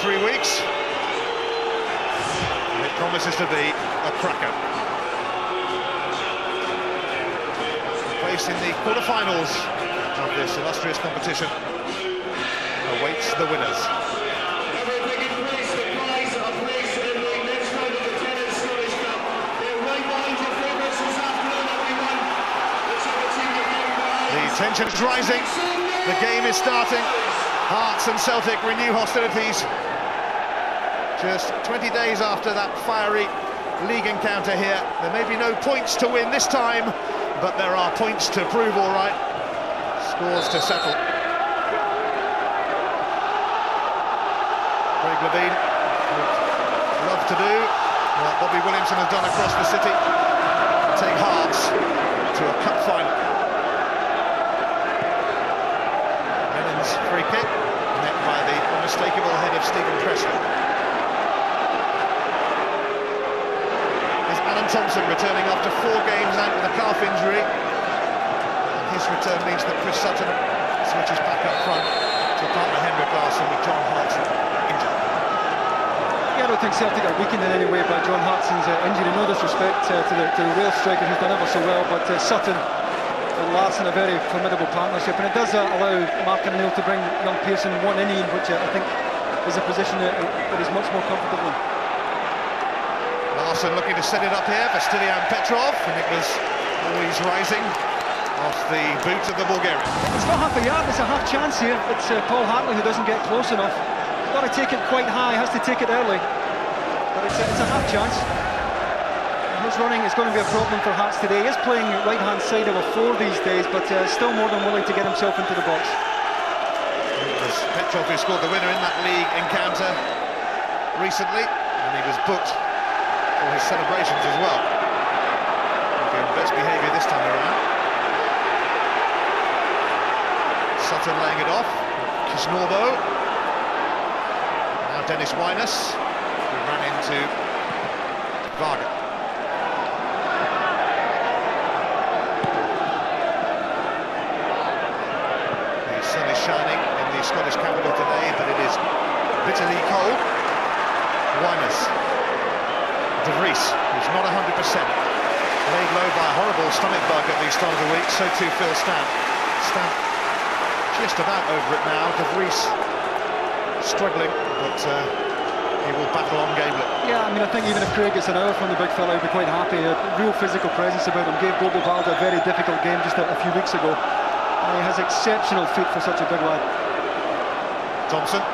3 weeks. And it promises to be a cracker. Place in the quarter-finals of this illustrious competition awaits the winners. The tension's rising, the game is starting. Hearts and Celtic renew hostilities. Just 20 days after that fiery league encounter here. There may be no points to win this time, but there are points to prove, all right. Scores to settle. Craig Levein would love to do what Bobby Williamson has done across the city, take Hearts to a cup final. Lennon's free kick, met by the unmistakable head of Stephen Pressley. Is Alan Thompson returning after 4 games out with a calf injury? And his return means that Chris Sutton switches back up front to partner Henrik Larsson with John Hartson injured. Yeah, I don't think Celtic are weakened in any way by John Hartson's injury. No disrespect to the Wales striker who's done ever so well, but Sutton and Larsson a very formidable partnership, and it does allow Mark and Neil to bring young Pearson one inning, which I think is a position that he's much more comfortable in. Larsson looking to set it up here for Stilian Petrov, and it was always rising off the boot of the Bulgarian. It's not half a yard, it's a half chance here. It's Paul Hartley who doesn't get close enough. Got to take it quite high, has to take it early, but it's a half chance. His running is going to be a problem for Hearts today. He is playing right-hand side of a 4 these days, but still more than willing to get himself into the box. It was Petrov who scored the winner in that league encounter recently, and he was booked for his celebrations as well. Doing best behaviour this time around. Sutton laying it off. Kisnorbo. Now Dennis Winus, who ran into Varga. Shining in the Scottish capital today, but it is bitterly cold. Winus. De Vries, who's not 100%. Laid low by a horrible stomach bug at the start of the week, so too Phil Stamp. Stamp just about over it now. De Vries struggling, but he will battle on gamely. Yeah, I mean, I think even if Craig gets an hour from the big fella, he'd be quite happy. A real physical presence about him. Gave Bobo Balda a very difficult game just a few weeks ago. And he has exceptional feet for such a big lad. Thompson.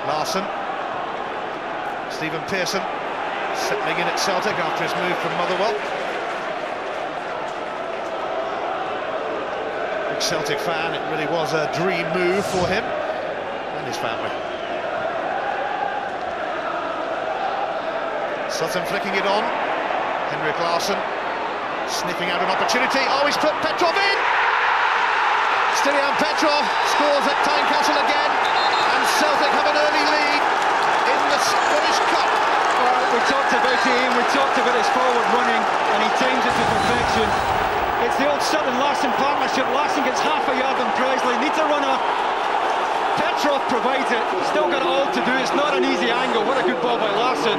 Larsson. Stephen Pearson settling in at Celtic after his move from Motherwell. Big Celtic fan, it really was a dream move for him and his family. Sutton flicking it on. Henrik Larsson sniffing out an opportunity. Oh, he's put Petrov in! Stilian Petrov scores at Tynecastle again, and Celtic have an early lead in the Scottish Cup. Well, we talked about him, we talked about his forward running, and he times it to perfection. It's the old Sutton-Larsson partnership. Larsson gets half a yard on Presley, needs a runner. Petrov provides it, still got it all to do. It's not an easy angle. What a good ball by Larsson,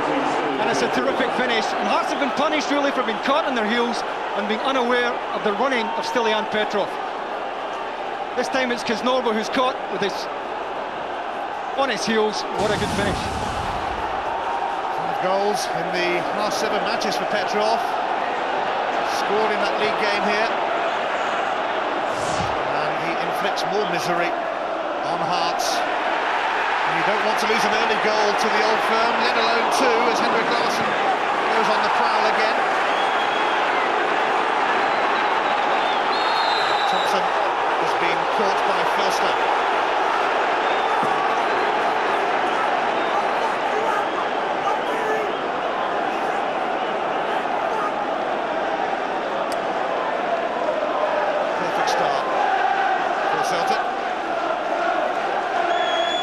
and it's a terrific finish. And Hearts have been punished really for being caught on their heels and being unaware of the running of Stilian Petrov. This time it's Kisnorbo who's caught with his on his heels. What a good finish. 5 goals in the last 7 matches for Petrov. Scored in that league game here. And he inflicts more misery on Hearts. And you don't want to lose an early goal to the Old Firm, let alone 2, as Henrik Larsson goes on the prowl again. Thompson has been caught by Phil Stamp. Perfect start for Celtic.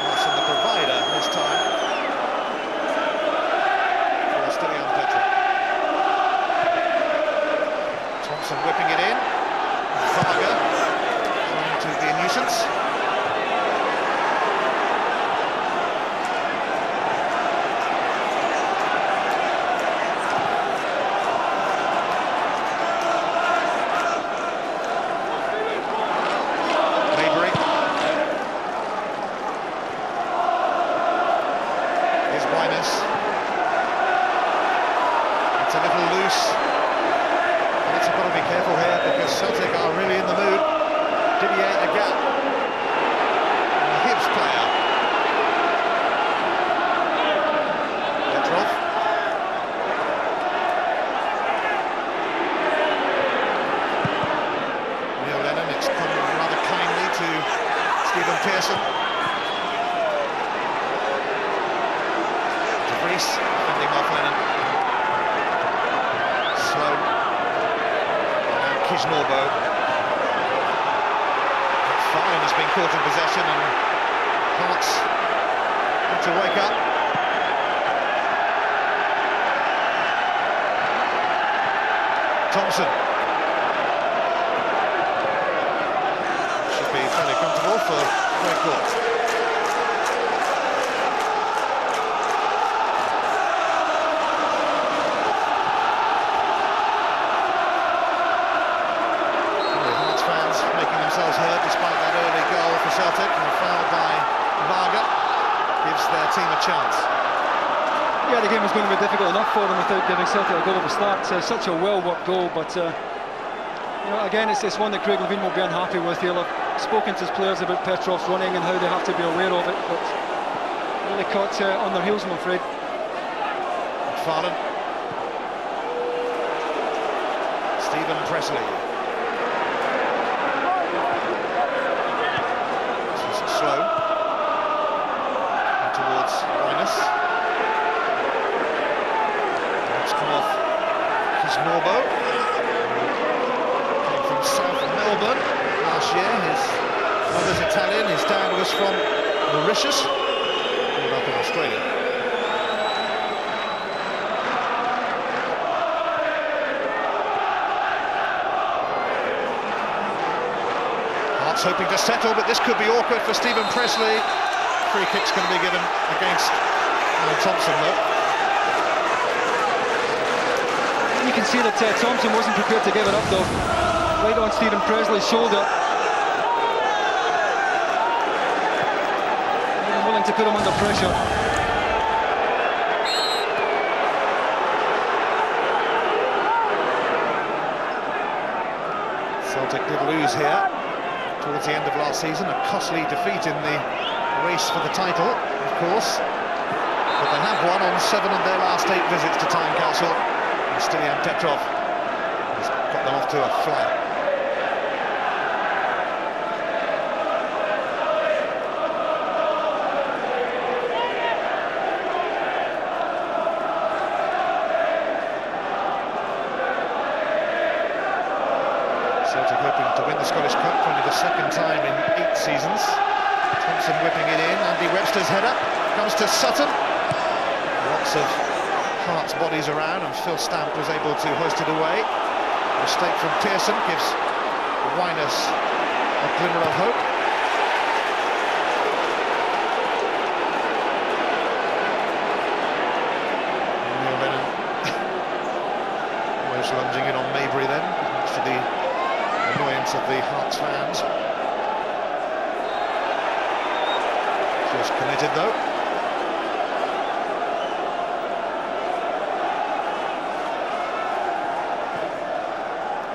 Larsson the provider this time for Stilian Petrov. Thompson whipping it in. Varga trying to be a nuisance. loose. Hearts have got to be careful here because Celtic are really in the mood. Didier Agat, a Hibs player. Petrov. Neil Lennon, it's come rather kindly to Stephen Pearson. De Vries fending off Lennon. Slow. Now Kisnorbo. Fine has been caught in possession and Hearts need to wake up. Thompson. Should be fairly comfortable for Craig Court. Hearts fans making themselves heard despite that early goal for Celtic, and a foul by Varga gives their team a chance. Yeah, the game was going to be difficult enough for them without giving Celtic a goal at the start. Such a well-worked goal, but you know, again, it's one that Craig Levein will be unhappy with. He'll have spoken to his players about Petrov's running and how they have to be aware of it, but really caught on their heels, I'm afraid. McFarlane. Stephen Presley. This is slow. And towards Linus. That's come off Kisnorbo. Came from South Melbourne last year. His mother's Italian, his dad was from Mauritius. Grew up in Australia. Hearts hoping to settle, but this could be awkward for Stephen Presley. Free kick's going to be given against Alan Thompson, though. You can see that Thompson wasn't prepared to give it up, though. Right on Stephen Presley's shoulder. Willing to put him under pressure. Celtic did lose here towards the end of last season, a costly defeat in the race for the title, of course. But they have won on 7 of their last 8 visits to Tynecastle. And Stilian Petrov has got them off to a flyer. Celtic hoping to win the Scottish Cup for only the 2nd time in 8 seasons. Thompson whipping it in. Andy Webster's header comes to Sutton. Lots of Hearts bodies around, and Phil Stamp was able to hoist it away. A mistake from Pearson gives Winus a glimmer of hope. Neil Lennon almost lunging in on Mabry then, much to the annoyance of the Hearts fans. Just committed though.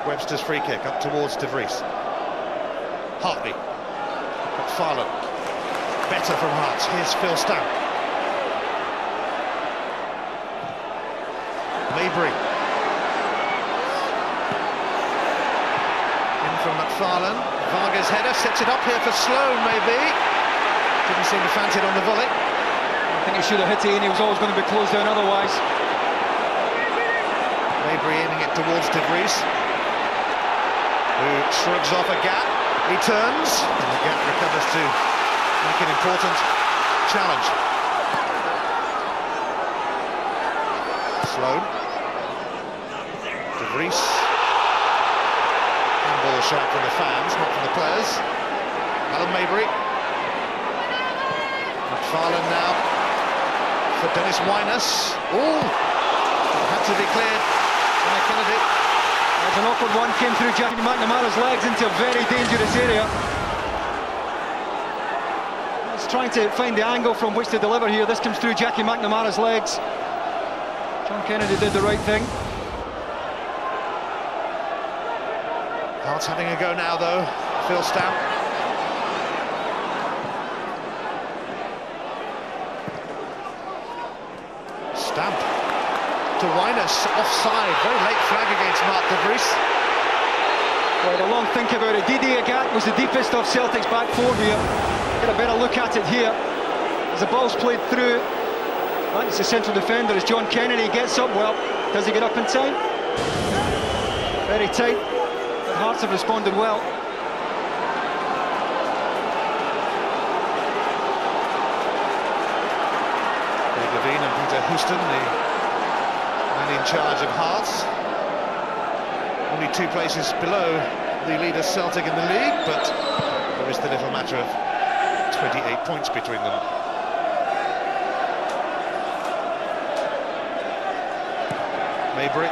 Webster's free kick up towards De Vries. Hartley. McFarlane. Better from Hearts. Here's Phil Stamp. Mabry. In from McFarlane. Varga's header sets it up here for Sloan, maybe. Didn't seem to fancy it on the volley. I think he should have hit it, and he was always going to be closed down otherwise. Mabry aiming it towards De Vries, who shrugs off a gap. He turns, and the gap recovers to make an important challenge. Sloan. De Vries. Handball shot from the fans, not from the players. Alan Mabry. McFarlane now for Dennis Winus. Oh, had to be cleared by Kennedy. There's an awkward one, came through Jackie McNamara's legs into a very dangerous area. He's trying to find the angle from which to deliver here. This comes through Jackie McNamara's legs. John Kennedy did the right thing. Hearts having a go now, though. Phil Stamp. Stamp to Winus, offside. Very late flag against Mark de Vries. Well, had a long think about it. Didier Agat was the deepest of Celtic's back four here. Get a better look at it here. As the ball's played through, I think it's the central defender as John Kennedy gets up. Well, does he get up in time? Very tight. But Hearts have responded well. Craig Levein and Peter Houston, the man in charge of Hearts. Only 2 places below the leader Celtic in the league, but there is the little matter of 28 points between them. Mabry.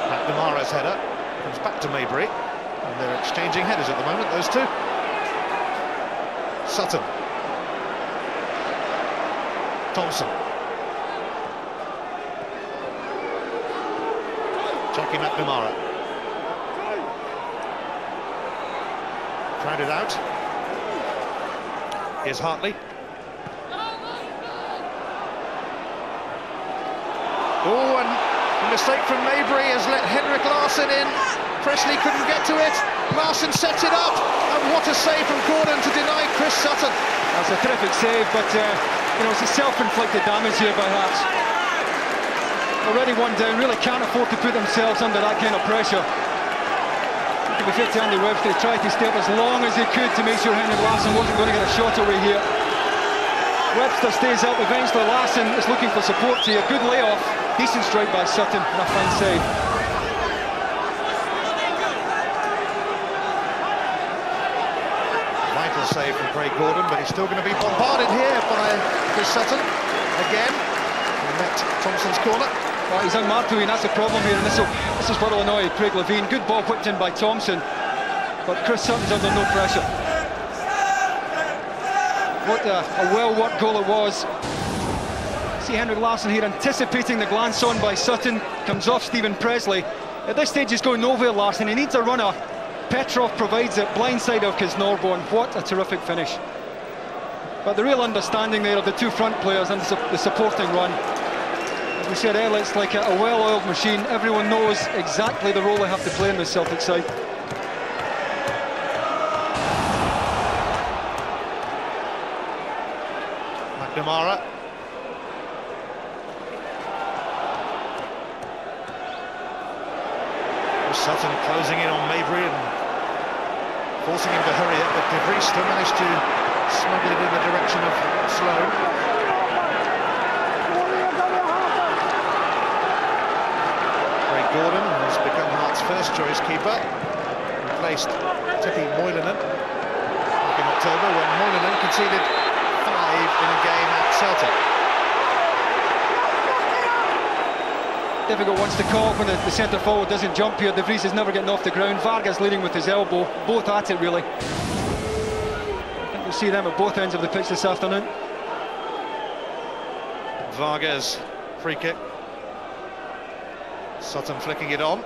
McNamara's header comes back to Mabry, and they're exchanging headers at the moment, those two. Sutton. Thompson. Jackie McNamara. Crowded out. Here's Hartley. Oh, and a mistake from Mabry has let Henrik Larsson in. Presley couldn't get to it. Larsson sets it up, and what a save from Gordon to deny Chris Sutton. That's a terrific save, but you know, it's a self-inflicted damage here by Hearts. Already one down, really can't afford to put themselves under that kind of pressure. To be fair to Andy Webster, he tried to stay up as long as he could to make sure Henrik Larsson wasn't going to get a shot away here. Webster stays up, eventually Larsson is looking for support here. Good layoff, decent strike by Sutton, and a fine save. Vital save from Craig Gordon, but he's still going to be bombarded here by Chris Sutton again. He met Thompson's corner. Well, he's unmarked, and that's a problem here, and this is what will annoy Craig Levein. Good ball whipped in by Thompson, but Chris Sutton's under no pressure. What a well-worked goal it was. See Henrik Larsson here anticipating the glance on by Sutton. Comes off Stephen Presley. At this stage he's going nowhere, Larsson. He needs a runner. Petrov provides it, blindside of Kisnorborn. What a terrific finish. But the real understanding there of the two front players and the supporting run. As we said earlier, it's like a well-oiled machine. Everyone knows exactly the role they have to play in the Celtic side. McNamara. Sutton closing in on Mabry and forcing him to hurry up, but de Vries still managed to smuggle it in the direction of Sloan. Craig Gordon has become Hearts' first choice keeper, replaced Tippy Moylanen back in October when Moylanen conceded 5 in a game at Celtic. Difficult ones to call when the centre forward doesn't jump here. De Vries is never getting off the ground. Vargas leading with his elbow, both at it really. I think we'll see them at both ends of the pitch this afternoon. Vargas, free kick. Sutton flicking it on.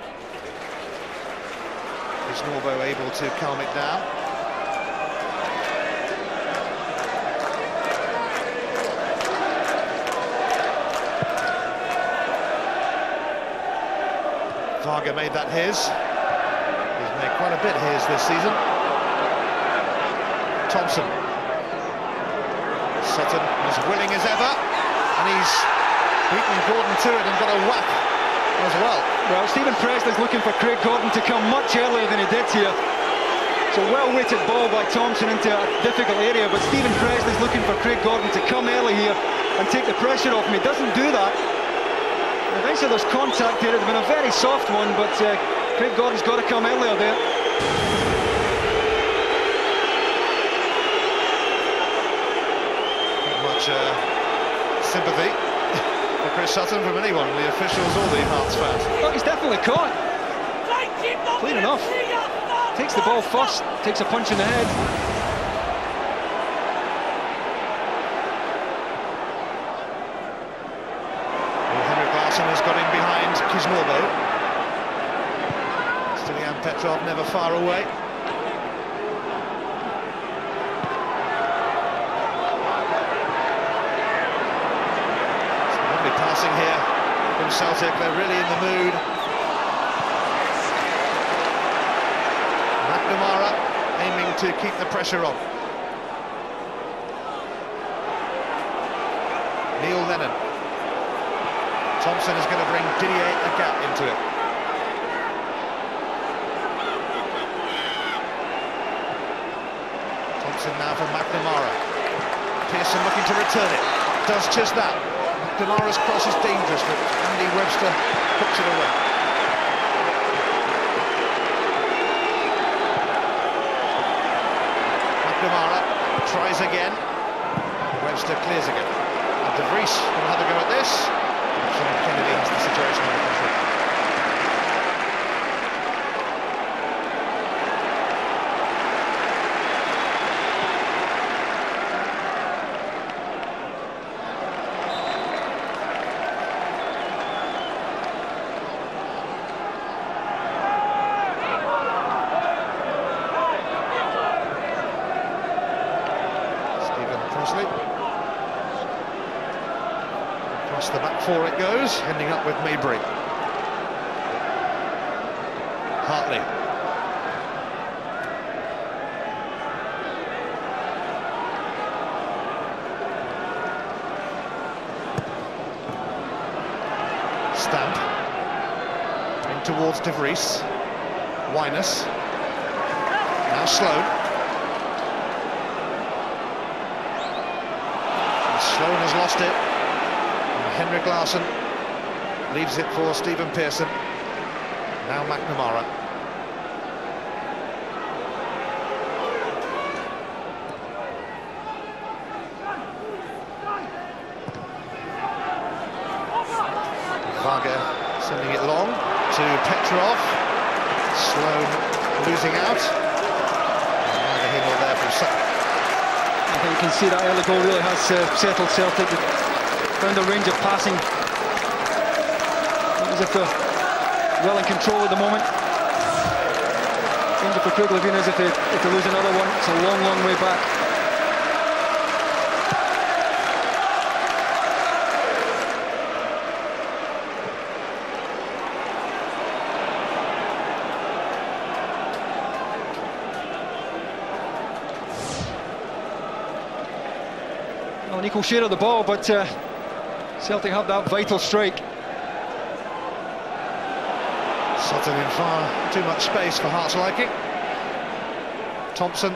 Is Norbo able to calm it down? Varga made that his. He's made quite a bit his this season. Thompson. Sutton as willing as ever, and he's beaten Gordon to it and got a whack as well. Well, Stephen Presley's looking for Craig Gordon to come much earlier than he did here. It's a well-weighted ball by Thompson into a difficult area, but Stephen Presley's looking for Craig Gordon to come early here and take the pressure off him. He doesn't do that. Eventually there's contact here. It's been a very soft one, but Craig Gordon's got to come earlier there. Not much sympathy for Chris Sutton from anyone, the officials or the Hearts fans. Oh, he's definitely caught. Clean enough. Takes the ball first, takes a punch in the head. Well, Henrik Larsson has got in behind Kisnorbo. Stilian Petrov never far away. Some lovely passing here from Celtic. They're really in the mood. McNamara aiming to keep the pressure on. Neil Lennon. Thompson is going to bring Didier Agat into it. Thompson now for McNamara. Pearson looking to return it. Does just that. McNamara's cross is dangerous, but Andy Webster hooks it away. McNamara tries again. Webster clears again. And De Vries will have a go at this. Sean Kennedy has the situation under control. Across the back four it goes, ending up with Maybury. Hartley. Stamp. In towards De Vries. Wyness. Now Sloan. Sloan has lost it, and Henrik Larsson leaves it for Stephen Pearson. Now McNamara. Varga sending it long to Petrov. Sloan losing out. Neither here nor there from Sutton. I think you can see that early goal really has settled Celtic. They found a range of passing. As if they're well in control at the moment. Danger for Kuglavina is if they lose another one. It's a long, long way back. An equal share of the ball, but Celtic have that vital strike. Sutton in far too much space for Hart's liking. Thompson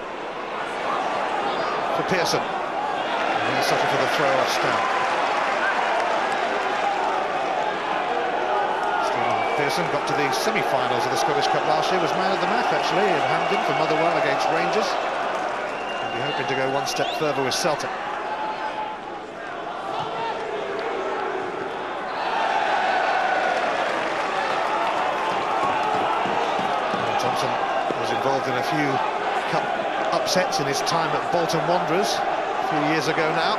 for Pearson. And then Sutton for the throw off Stamp. Stephen Pearson got to the semi-finals of the Scottish Cup last year, was man of the match actually in Hampden for Motherwell against Rangers. He'll be hoping to go one step further with Celtic. Was involved in a few cup upsets in his time at Bolton Wanderers a few years ago now.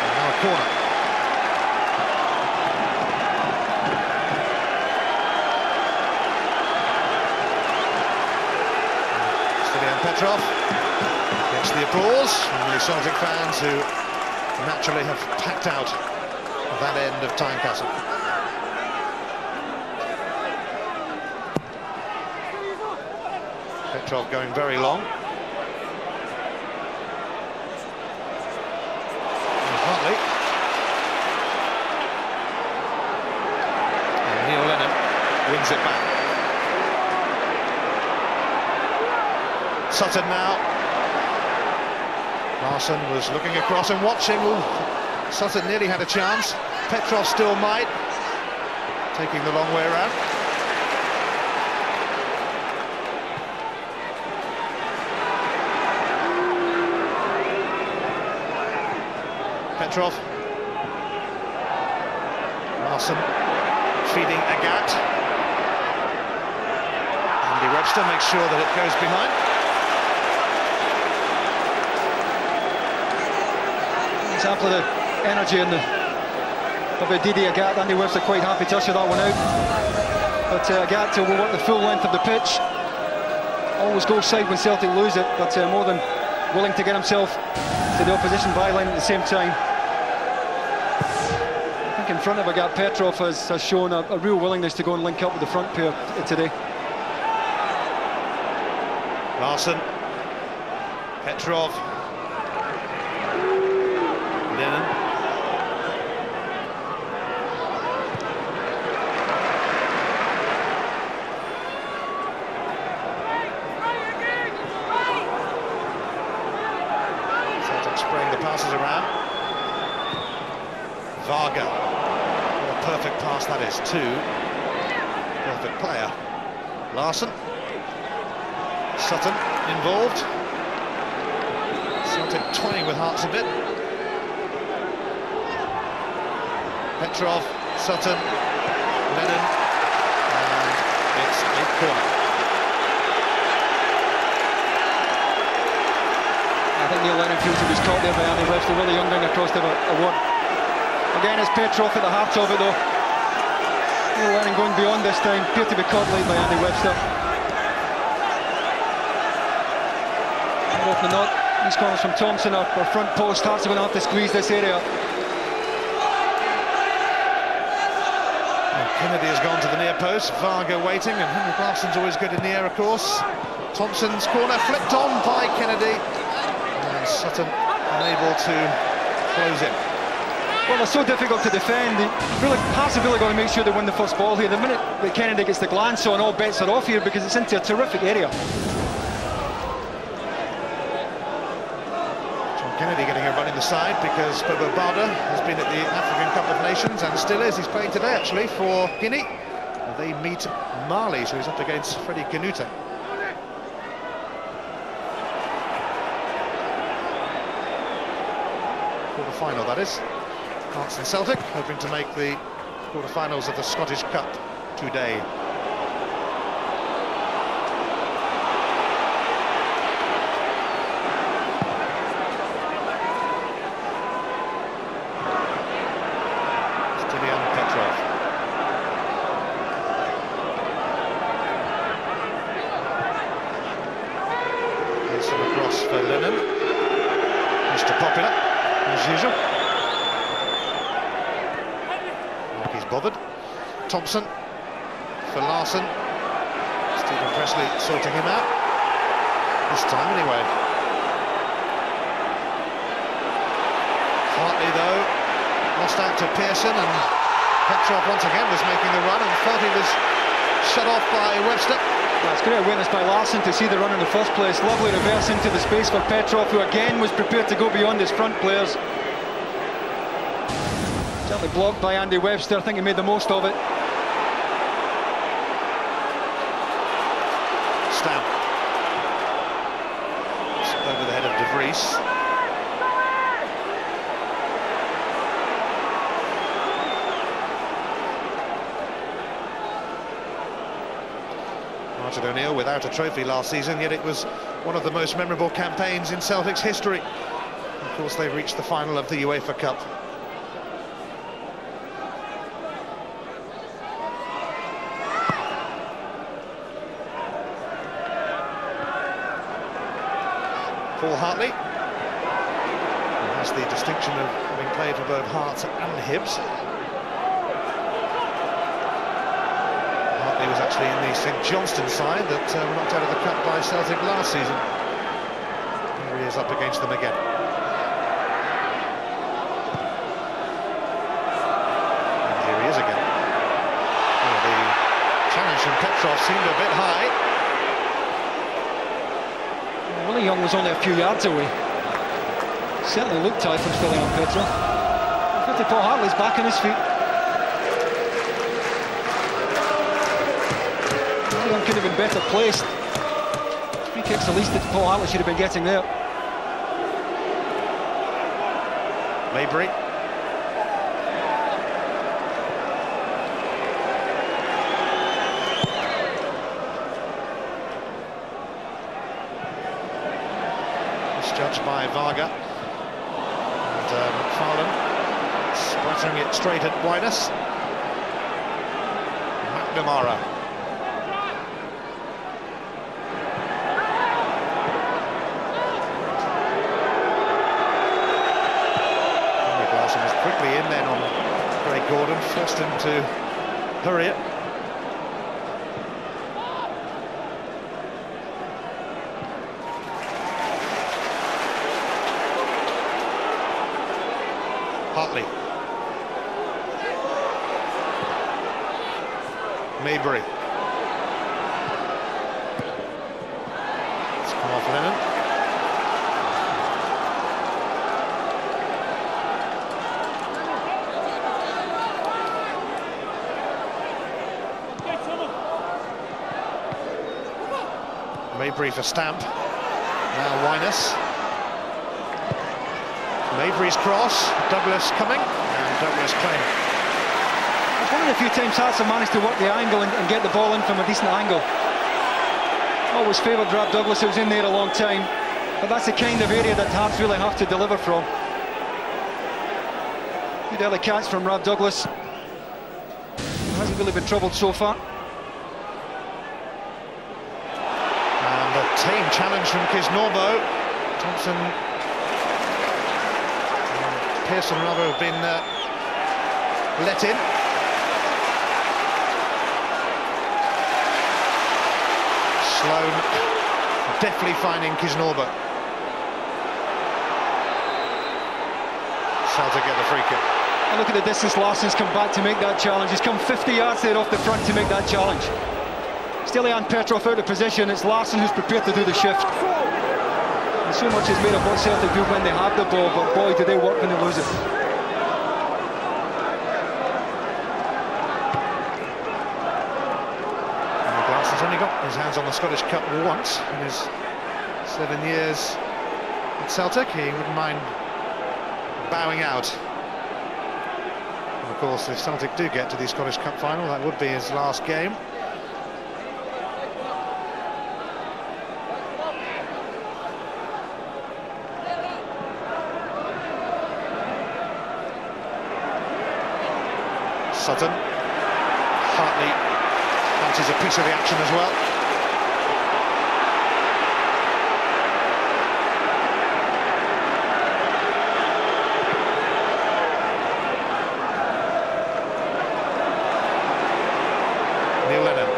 And now a corner. Stilian Petrov gets the applause from the Celtic fans who naturally have packed out that end of Tynecastle. Petrov going very long. And Hartley. And Neil Lennon wins it back. Sutton now. Larsson was looking across and watching. Ooh, Sutton nearly had a chance. Petrov still might. Taking the long way around. Petrov. Larsson feeding Agat. Andy Webster makes sure that it goes behind. Example of the energy and the About Didi Agat, Andy Webster quite happy to usher that one out. But Agat will work the full length of the pitch. Always goes side when Celtic lose it, but more than willing to get himself to the opposition byline at the same time. I think in front of Agat, Petrov has shown a real willingness to go and link up with the front pair today. Larsson, Petrov, Lennon. Spraying the passes around. Varga. What a perfect pass that is, too. Perfect player. Larsson. Sutton involved. Celtic toying with hearts a bit. Petrov, Sutton, Lennon, and it's a corner. I think Neil Lennon feels he was caught there by Andy Webster, really young going across the word. Again, it's Petrov at the heart of it though. Neil Lennon going beyond this time, appeared to be caught late by Andy Webster. More often than not, these corners from Thompson are front post. Hearts are going to have to squeeze this area. Well, Kennedy has gone to the near post, Varga waiting, and Henrik Larsson's always good in the air, of course. Thompson's corner flicked on by Kennedy. Sutton unable to close it. Well, they're so difficult to defend. Hearts have really got to make sure they win the first ball here. The minute that Kennedy gets the glance on, all bets are off here because it's into a terrific area. John Kennedy getting a run in the side because Bobo Bada has been at the African Cup of Nations and still is. He's playing today actually for Guinea. They meet Mali, so he's up against Freddie Kanouté. Quarter-final, that is. Hearts and Celtic hoping to make the quarter-finals of the Scottish Cup today. Stilian Petrov. Here's some across for Lennon. Mr. Popular, as usual. Like he's bothered. Thompson for Larsson. Stephen Presley sorting him out. This time anyway. Hartley though lost out to Pearson, and Petrov once again was making the run and felt he was shut off by Webster. That's great awareness by Larsson to see the run in the first place. Lovely reverse into the space for Petrov, who again was prepared to go beyond his front players. Certainly blocked by Andy Webster. I think he made the most of it. Stam. Over the head of De Vries. Martin O'Neill without a trophy last season, yet it was one of the most memorable campaigns in Celtic's history. Of course, they reached the final of the UEFA Cup. Paul Hartley, who has the distinction of having played for both Hearts and Hibs. Hartley was actually in the St Johnstone side that were knocked out of the cup by Celtic last season. Here he is up against them again. And here he is again. Well, the challenge from Petrov seemed a bit high. Willie Young was only a few yards away. Certainly looked tight from Stilian Petrov. 50 Paul Hartley's back on his feet. Willie Young could have been better placed. Free kicks the least that Paul Hartley should have been getting there. Maybury. Judged by Varga, and McFarlane Splattering it straight at Winus. McNamara. Glasson was quickly in then on Craig Gordon, forced him to hurry it. Hartley. Maybury. It's come off Lennon. Maybury for Stamp. Now Winus. Maybury's cross. Douglas coming. And Douglas playing. It's one of the few times Hearts have managed to work the angle and get the ball in from a decent angle. Always favoured Rob Douglas, who was in there a long time. But that's the kind of area that Hearts really have to deliver from. Good early catch from Rob Douglas. Hasn't really been troubled so far. And a tame challenge from Kisnorbo. Thompson and Pearson rather have been let in. Sloan definitely finding Kisnorbo. Celtic get the free kick. And look at the distance Larsson's come back to make that challenge. He's come 50 yards there off the front to make that challenge. Stilian Petrov out of position. It's Larsson who's prepared to do the shift. And so much is made of what Celtic do when they have the ball, but boy, do they work when they lose it. Glass has only got his hands on the Scottish Cup once in his 7 years at Celtic. He wouldn't mind bowing out. And of course, if Celtic do get to the Scottish Cup final, that would be his last game. Sutton. Hartley fancies a piece of the action as well. Neil Lennon.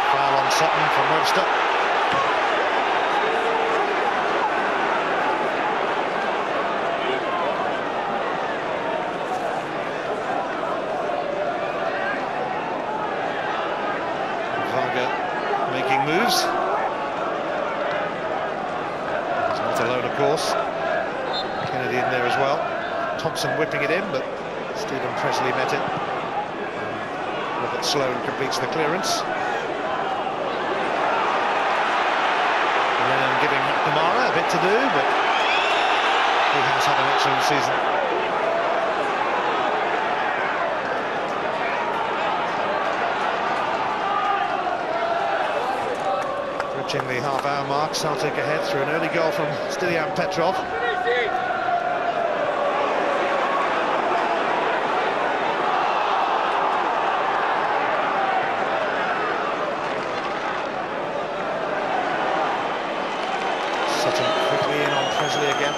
Foul on Sutton from Webster. Making moves. He's not alone, of course. Kennedy in there as well. Thompson whipping it in, but Stephen Presley met it. Robert Sloan completes the clearance. Lennon giving McNamara a bit to do, but he has had an excellent season. Approaching the half-hour mark, Celtic ahead through an early goal from Stilian Petrov. Sutton quickly in on Presley again.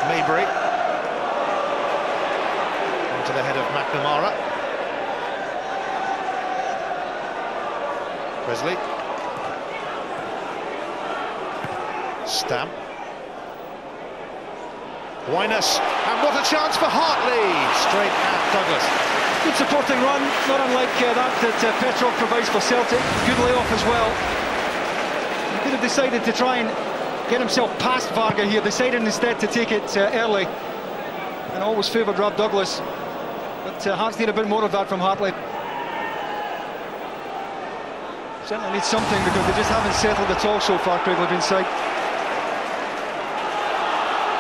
Maybury. To the head of McNamara. Presley. Stamp. Winus, and what a chance for Hartley! Straight at Douglas. Good supporting run, not unlike that Petrov provides for Celtic. Good layoff as well. He could have decided to try and get himself past Varga here, decided instead to take it early. And always favoured Rob Douglas. But Hearts need a bit more of that from Hartley. Certainly need something because they just haven't settled at all so far, Craig, inside.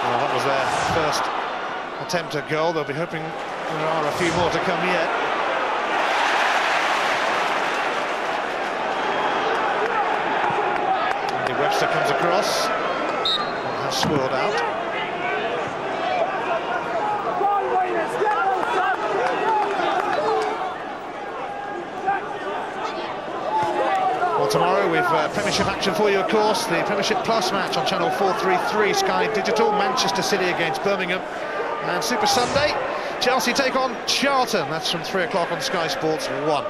Well, that was their first attempt at goal. They'll be hoping there are a few more to come yet. swirled out. Well, tomorrow we've Premiership action for you, of course. The Premiership Plus match on channel 433, Sky Digital. Manchester City against Birmingham. And Super Sunday, Chelsea take on Charlton. That's from 3 o'clock on Sky Sports 1.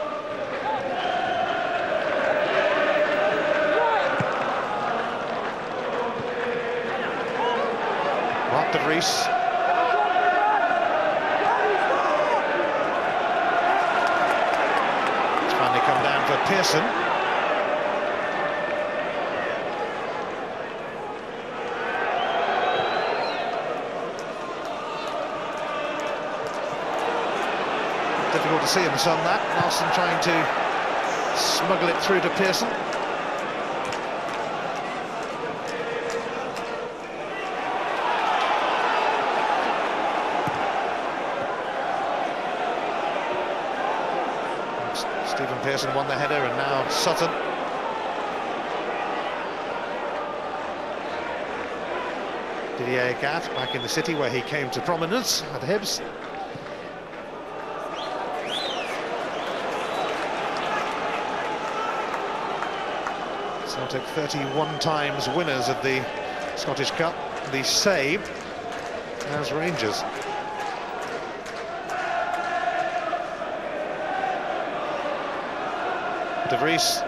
De Vries. It's finally come down for Pearson. Difficult to see in the sun, that. Larson trying to smuggle it through to Pearson. Stephen Pearson won the header, and now Sutton. Didier Gat back in the city where he came to prominence at Hibs. Celtic 31 times winners of the Scottish Cup, the same as Rangers. De Vries.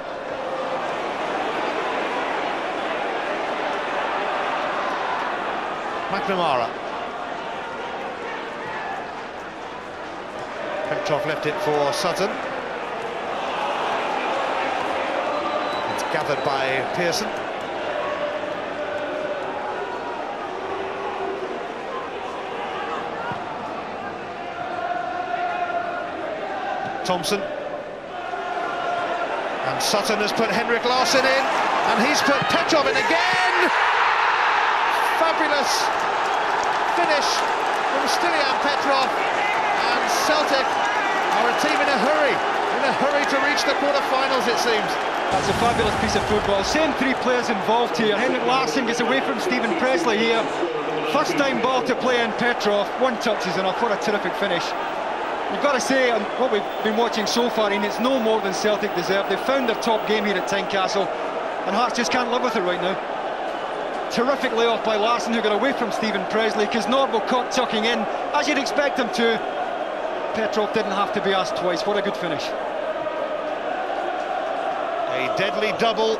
McNamara. Petrov left it for Sutton. It's gathered by Pearson. Thompson. And Sutton has put Henrik Larsson in, and he's put Petrov in again! Fabulous finish from Stilian Petrov, and Celtic are a team in a hurry to reach the quarter-finals, it seems. That's a fabulous piece of football. Same three players involved here. Henrik Larsson gets away from Stephen Presley here. First time ball to play in Petrov, one touch is enough. What a terrific finish. You've got to say, on what we've been watching so far, Ian, it's no more than Celtic deserve. They've found their top game here at Tynecastle, and Hearts just can't live with it right now. Terrific layoff by Larsson, who got away from Stephen Presley. Norbo caught tucking in, as you'd expect him to. Petrov didn't have to be asked twice. What a good finish. A deadly double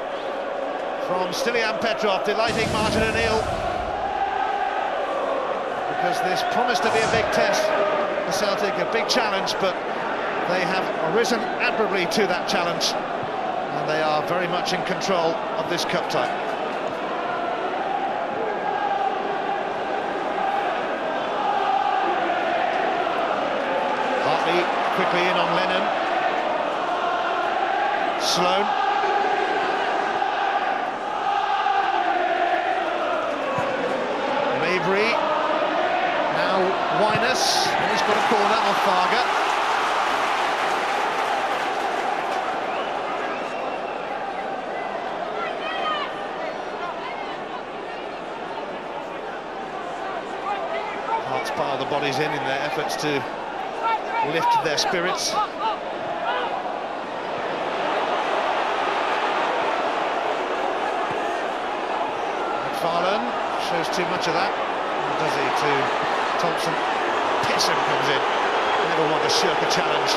from Stilian Petrov, delighting Martin O'Neill. Because this promised to be a big test for Celtic, a big challenge, but they have risen admirably to that challenge, and they are very much in control of this cup tie. Hartley quickly in on Lennon. Sloan. Mabry. Now Winus, and he's got a corner on Farger. Hearts pile the bodies in their efforts to lift their spirits. McFarlane shows too much of that, does he, to Thompson. Pearson comes in, never want to shirk a challenge.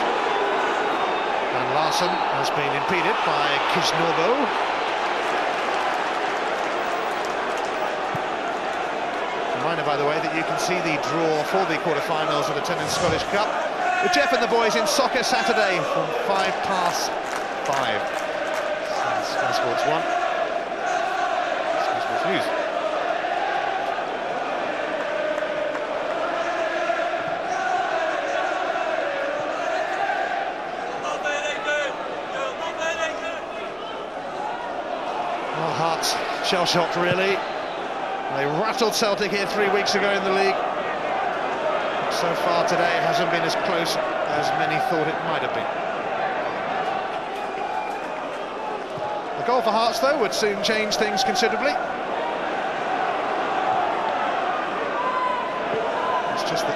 And Larsson has been impeded by Kisnorbo. Reminder, by the way, that you can see the draw for the quarter-finals of the Tennis Scottish Cup with Jeff and the boys in soccer Saturday from 5:05. Sky Sports 1. Sky Sports News. Well, Hearts shell-shocked, really. They rattled Celtic here 3 weeks ago in the league. So far today, it hasn't been as close as many thought it might have been. The goal for Hearts, though, would soon change things considerably.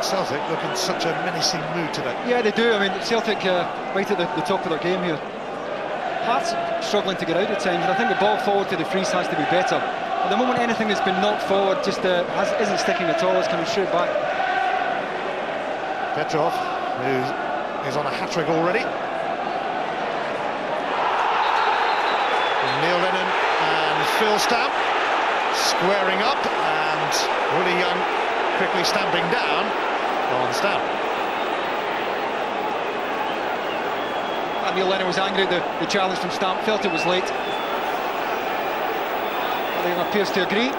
Celtic look in such a menacing mood today. Yeah, they do. I mean, Celtic right at the top of their game here. Hearts struggling to get out at times, and I think the ball forward to the freeze has to be better. At the moment, anything that's been knocked forward just isn't sticking at all. It's coming straight back. Petrov, who is on a hat-trick already. Neil Lennon and Phil Stamp squaring up, and Willie Young quickly stamping down on Stamp. And Neil Lennon was angry at the challenge from Stamp, felt it was late. Willie Young appears to agree.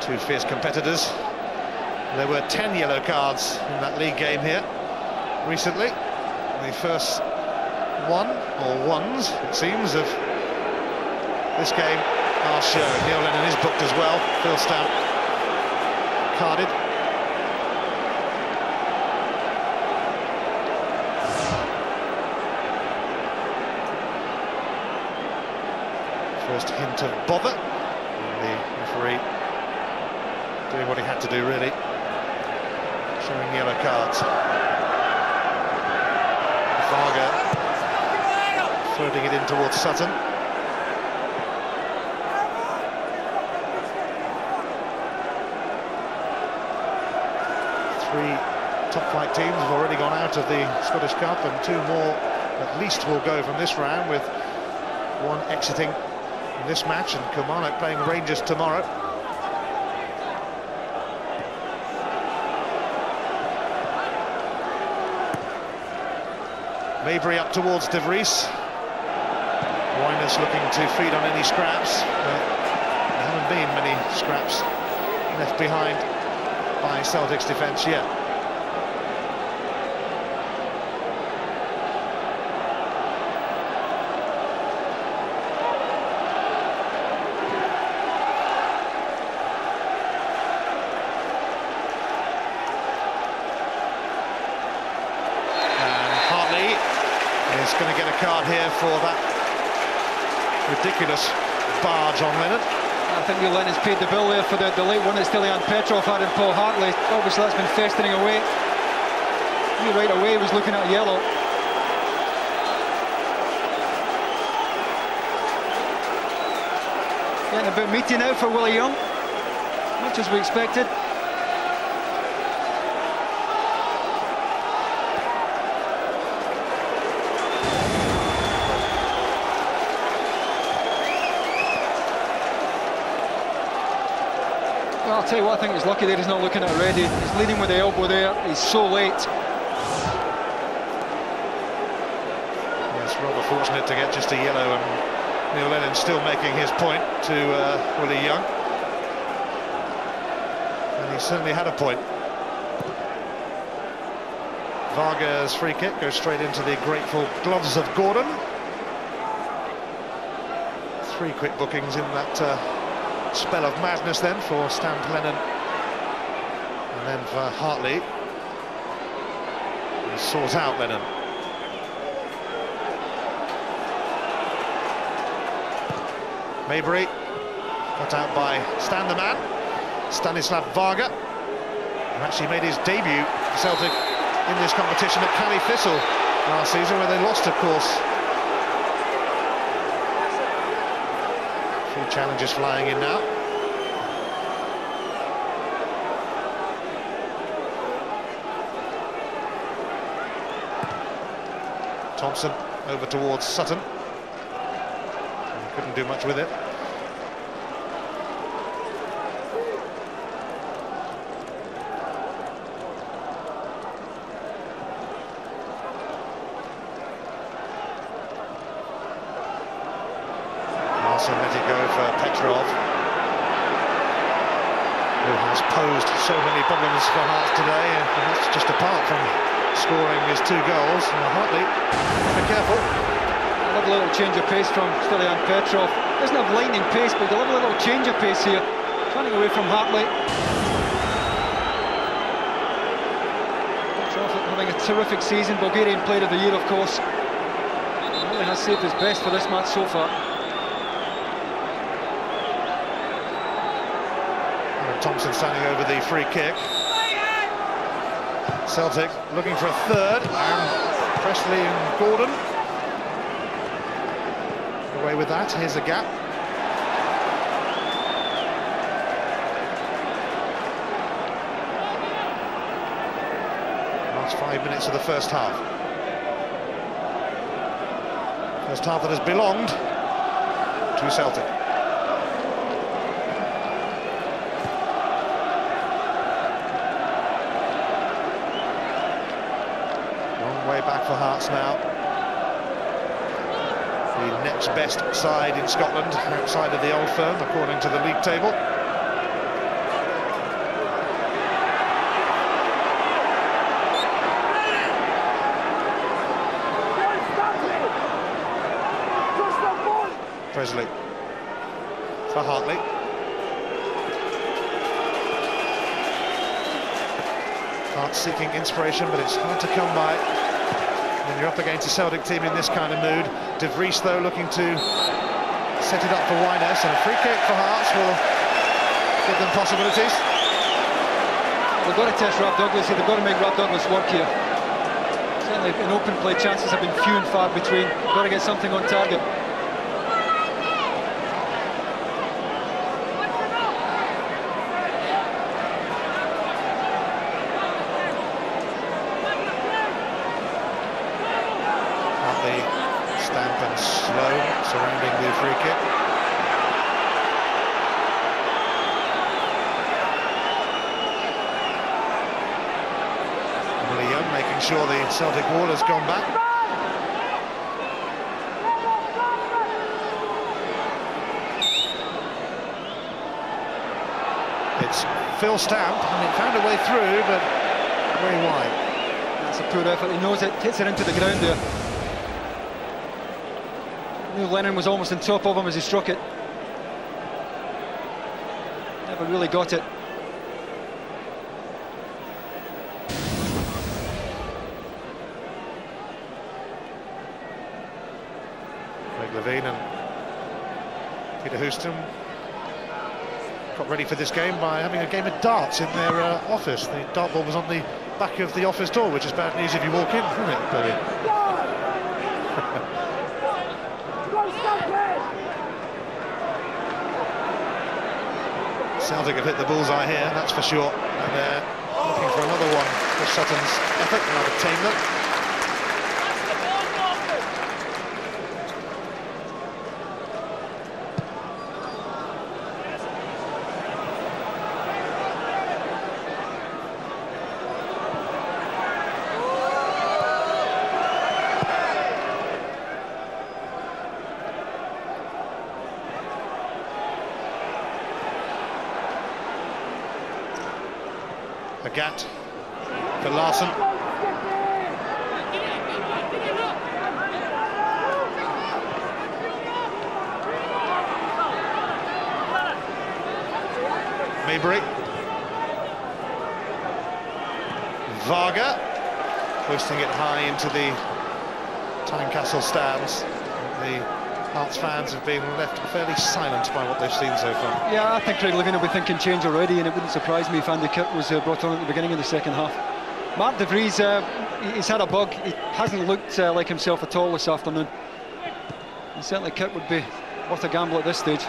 Two fierce competitors. There were 10 yellow cards in that league game here recently. The first one, or ones, it seems, of this game are shown. Neil Lennon is booked as well. Phil Stamp carded. First hint of bother. And the referee doing what he had to do, really. Showing yellow cards. Varga floating it in towards Sutton. Three top-flight teams have already gone out of the Scottish Cup, and two more at least will go from this round, with one exiting this match, and Kilmarnock playing Rangers tomorrow. Mabry up towards De Vries. Wyness looking to feed on any scraps, but there haven't been many scraps left behind by Celtic's defence yet. Is going to get a card here for that ridiculous barge on Lennon. I think Neil Lennon's paid the bill there for the late one that Stilian Petrov had in Paul Hartley. Obviously that's been festering away. He right away was looking at yellow. Getting a bit meaty now for Willie Young, much as we expected. Well, I'll tell you what, I think he's lucky that he's not looking at it already. He's leading with the elbow there, he's so late. Yes, rather fortunate to get just a yellow, and Neil Lennon still making his point to Willie Young. And he certainly had a point. Varga's free kick goes straight into the grateful gloves of Gordon. Three quick bookings in that spell of madness then for Stamp, Lennon, and then for Hartley. He sought out Lennon. Mabry cut out by Stan the man, Stanislav Varga, who actually made his debut for Celtic in this competition at Cali Thistle last season, where they lost, of course. Few challenges flying in now. Thompson over towards Sutton. He couldn't do much with it. Larson let it go for Petrov, who has posed so many problems for Hearts today, and that's just apart from scoring his 2 goals. Hartley, be careful. I love a little change of pace from Stilian Petrov. Doesn't have lightning pace, but he'll have a little change of pace here. Turning away from Hartley. Petrov having a terrific season, Bulgarian Player of the Year, of course. He really has saved his best for this match so far. Thompson standing over the free kick. Celtic looking for a third, and Presley and Gordon away with that. Here's a gap. Last 5 minutes of the first half. First half that has belonged to Celtic. Long way back for Hearts now. The next best side in Scotland, outside of the Old Firm, according to the league table. Presley for Hartley. Hearts seeking inspiration, but it's hard to come by when you're up against a Celtic team in this kind of mood. De Vries, though, looking to set it up for Winers, and a free kick for Hearts will give them possibilities. They've got to test Rob Douglas here. They've got to make Rob Douglas work here. Certainly in open play chances have been few and far between. Got to get something on target. Stamp and Slow surrounding the free kick. Emily Young making sure the Celtic wall has gone back. It's Phil Stamp, and it found a way through, but very wide. That's a poor effort. He knows it, hits it into the ground there. Neil Lennon was almost on top of him as he struck it. Never really got it. Craig Levine and Peter Houston got ready for this game by having a game of darts in their office. The dartboard was on the back of the office door, which is bad news if you walk in, isn't it? Brilliant. Celtic have hit the bullseye here, that's for sure. And they're looking for another one. Chris Sutton's effort, and I've obtained them. Agat for Larson. Maybury. Varga hoisting it high into the Tynecastle stands. The Hearts fans have been left fairly silent by what they've seen so far. Yeah, I think Craig Levine will be thinking change already, and it wouldn't surprise me if Andy Kirk was brought on at the beginning of the second half. Mark De Vries, he's had a bug. He hasn't looked like himself at all this afternoon. And certainly Kirk would be worth a gamble at this stage.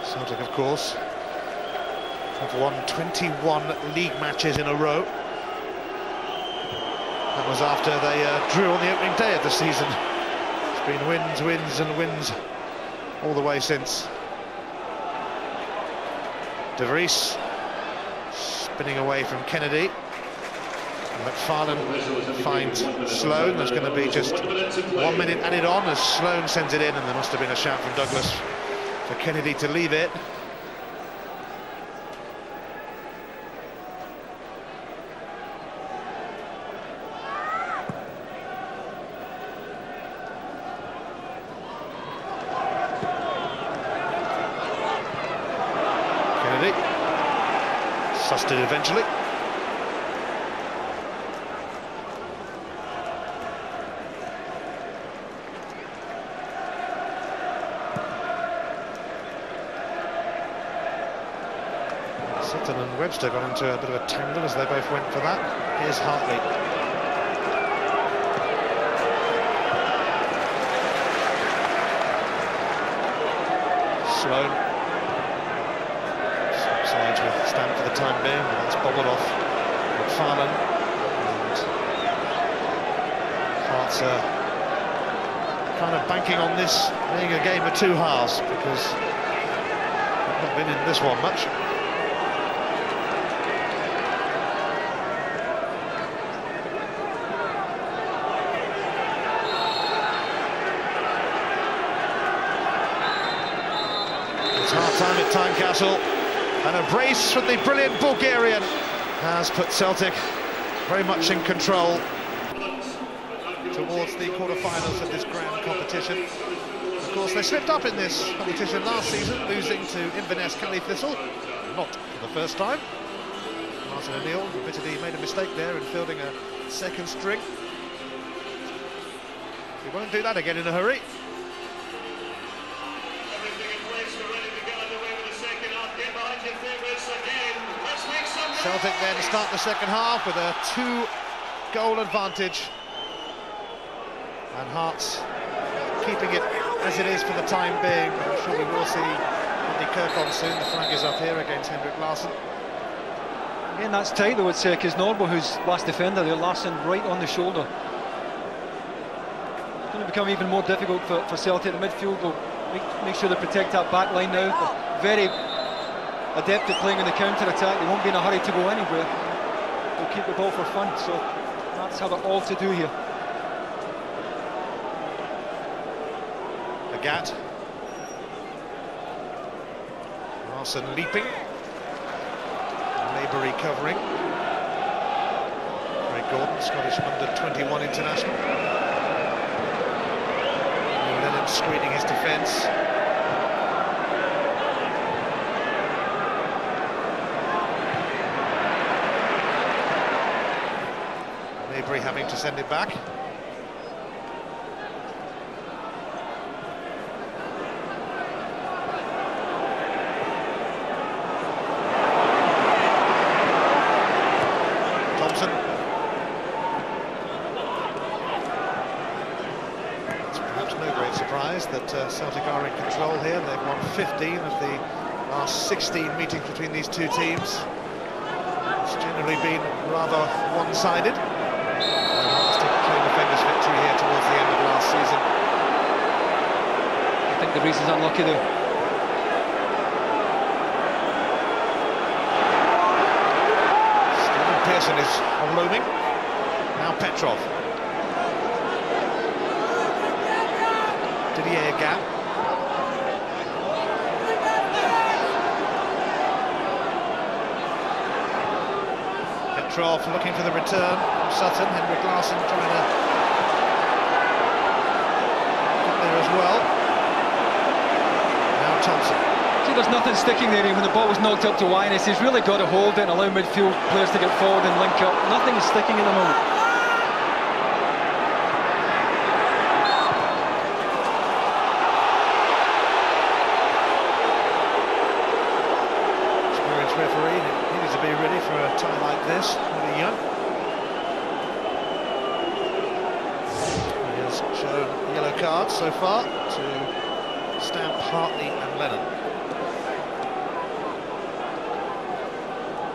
Celtic, of course, have won 21 league matches in a row. That was after they drew on the opening day of the season. It's been wins, wins and wins all the way since. De Vries spinning away from Kennedy. McFarlane finds Sloan. There's going to be just 1 minute added on as Sloan sends it in, and there must have been a shout from Douglas for Kennedy to leave it. Kennedy. trusted eventually. Sutton and Webster got into a bit of a tangle as they both went for that. Here's Hartley. Sloan. Sides with Stamp for the time being, but that's bobbled off McFarlane. And Hearts are kind of banking on this being a game of two halves, because they've not been in this one much. Half-time at Tynecastle, and a brace from the brilliant Bulgarian has put Celtic very much in control towards the quarter-finals of this grand competition. Of course, they slipped up in this competition last season, losing to Inverness Thistle, not for the first time. Martin O'Neill admittedly made a mistake there in fielding a second string. He won't do that again in a hurry. Celtic then start the second half with a 2-goal advantage, and Hearts keeping it as it is for the time being. I'm sure we will see Andy Kirk on soon. The flag is up here against Henrik Larsson. Again, that's tight though. It's Norbo who's last defender there. Larsson right on the shoulder. It's going to become even more difficult for Celtic. The midfield will make sure they protect that back line now. They're very adept at playing in the counter-attack. They won't be in a hurry to go anywhere. They'll keep the ball for fun, so that's have it all to do here. Agat. Larsson leaping. Labour covering. Craig Gordon, Scottish under-21 international. Lennon screening his defence. Mabry having to send it back. Thompson. It's perhaps no great surprise that Celtic are in control here. They've won 15 of the last 16 meetings between these two teams. It's generally been rather one-sided. Defenders victory here towards the end of last season. I think the reason's unlucky though. Stephen Pearson is on looming. Now Petrov. Didier Gap. Petrov looking for the return from Sutton. Henrik Larsson trying to get there as well. Now Thompson. See, there's nothing sticking there when the ball was knocked up to Wyness. He's really got to hold it and allow midfield players to get forward and link up. Nothing is sticking at the moment. Experienced referee, he needs to be ready for a time like this. Really young. He has shown yellow cards so far to Stamp, Hartley and Lennon.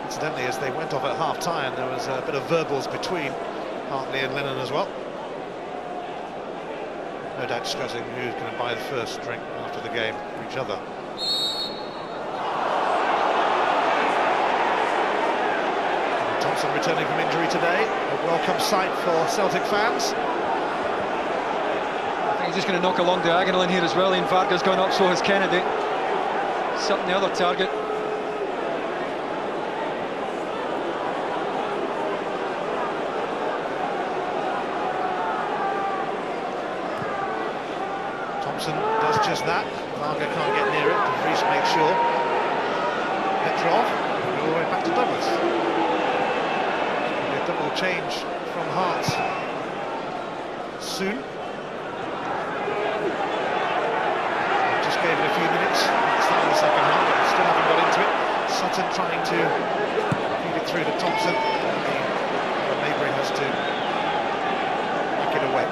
Incidentally, as they went off at half-time, there was a bit of verbals between Hartley and Lennon as well. No doubt discussing who's going to buy the first drink after the game for each other. Thompson returning from injury today. A welcome sight for Celtic fans. I think he's just going to knock a long diagonal in here as well. Ian Varga's gone up, so has Kennedy. Sutton the other target. Thompson does just that. Varga can't get near it, but Rees makes sure. Petrov, all the way back to Douglas. A double change from Hearts soon. Just gave it a few minutes at the start of the second half, but still haven't got into it. Sutton trying to feed it through to Thompson. Maybury has to back it away.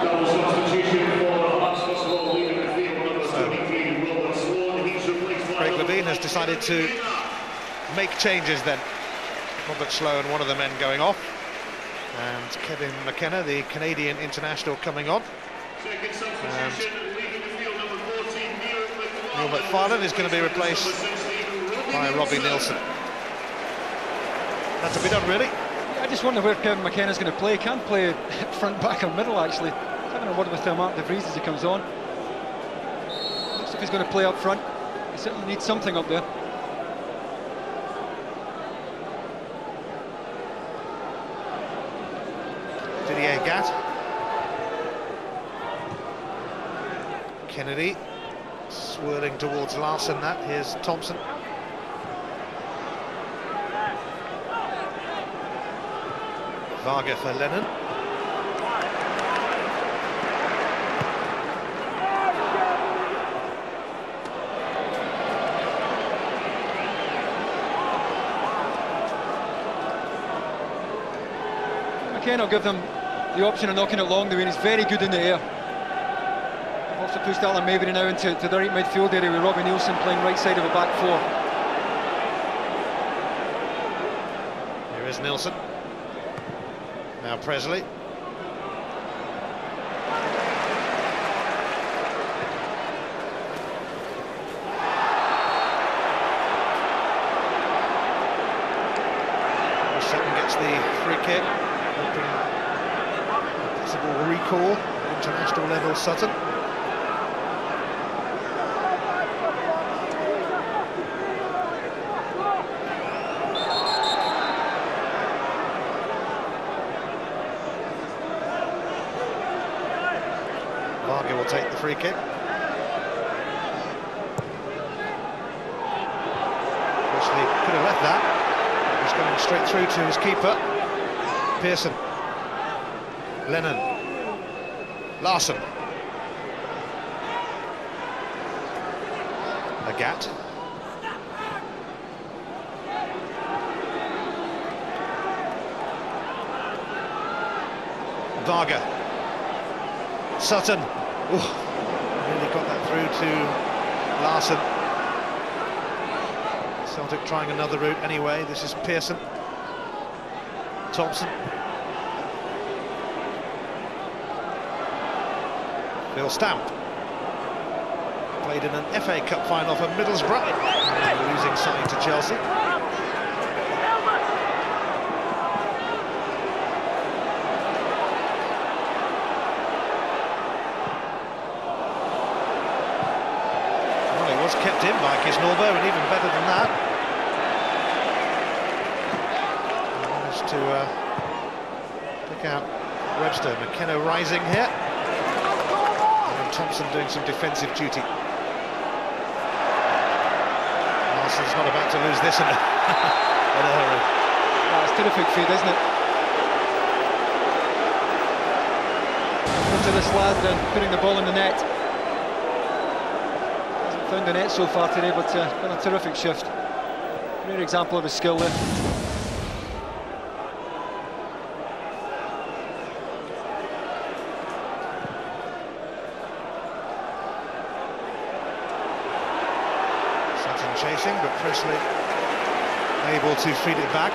Double substitution for Oxford leaving the field, number 23, Robert Sloan. He's replaced by Craig Levein has decided to make changes then. Robert Sloan, one of the men, going off, and Kevin McKenna, the Canadian international, coming on. second substitution, leaving the field, number 14, Neil McFarlane is going to be replaced by Robbie Nielsen. That's to be done, really. I just wonder where Kevin McKenna's going to play. He can't play front, back, or middle, actually. Having a word with Mark De Vries as he comes on. Looks like he's going to play up front. He certainly needs something up there. Didier Gat. Kennedy swirling towards Larson. That here's Thompson. Varga for Lennon. McKenna will give them the option of knocking it long the way, and he's very good in the air. I've also pushed Alan Maybury now into the right midfield area with Robbie Nielsen playing right side of a back four. Here is Nielsen. Now Presley. Sutton gets the free kick, hoping a possible recall, international level Sutton. Varga will take the free kick. Presley could have left that. He's going straight through to his keeper. Pearson. Lennon. Larson. Agat. Varga. Sutton. Ooh, really got that through to Larson. Celtic trying another route anyway. This is Pearson. Thompson. Phil Stamp. Played in an FA Cup final for Middlesbrough. Losing side to Chelsea. Well, he was kept in by Kisnorbo, and even better than that. Managed to pick out Webster. McKenna rising here. And Thompson doing some defensive duty. Larson's not about to lose this in a, in a hurry. That's terrific feed, isn't it? Into this lad and putting the ball in the net. Hasn't found the net so far today, but been a terrific shift. Great example of his skill there. Chasing, but Presley able to feed it back.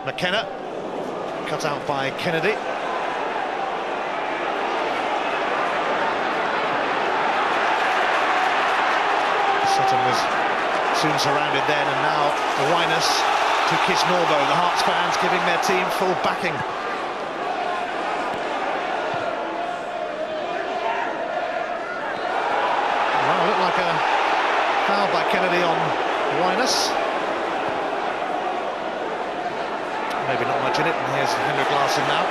McKenna cut out by Kennedy. Sutton was soon surrounded then, and now Winus to Kisnorbo. The Hearts fans giving their team full backing. Well, it looked like a foul by Kennedy on Winus. Maybe not much in it, and here's Henrik Larsson now.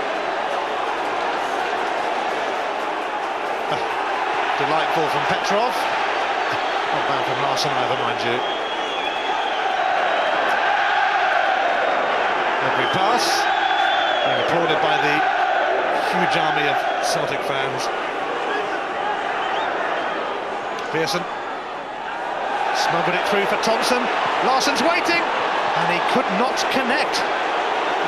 Delightful from Petrov. Not bad from Larsson either, mind you. Every pass being applauded by the huge army of Celtic fans. Pearson smuggled it through for Thompson. Larsson's waiting, and he could not connect.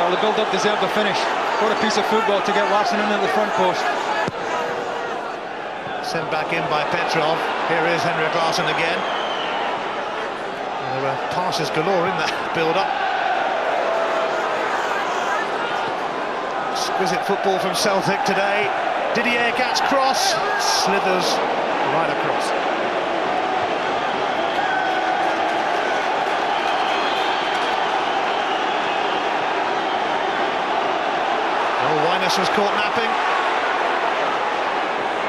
Well, the build-up deserved a finish. What a piece of football to get Larsson in at the front post. Sent back in by Petrov. Here is Henrik Larsson again. There were passes galore in that build-up. Exquisite football from Celtic today. Didier Gat's cross slithers right across. Winus was caught napping.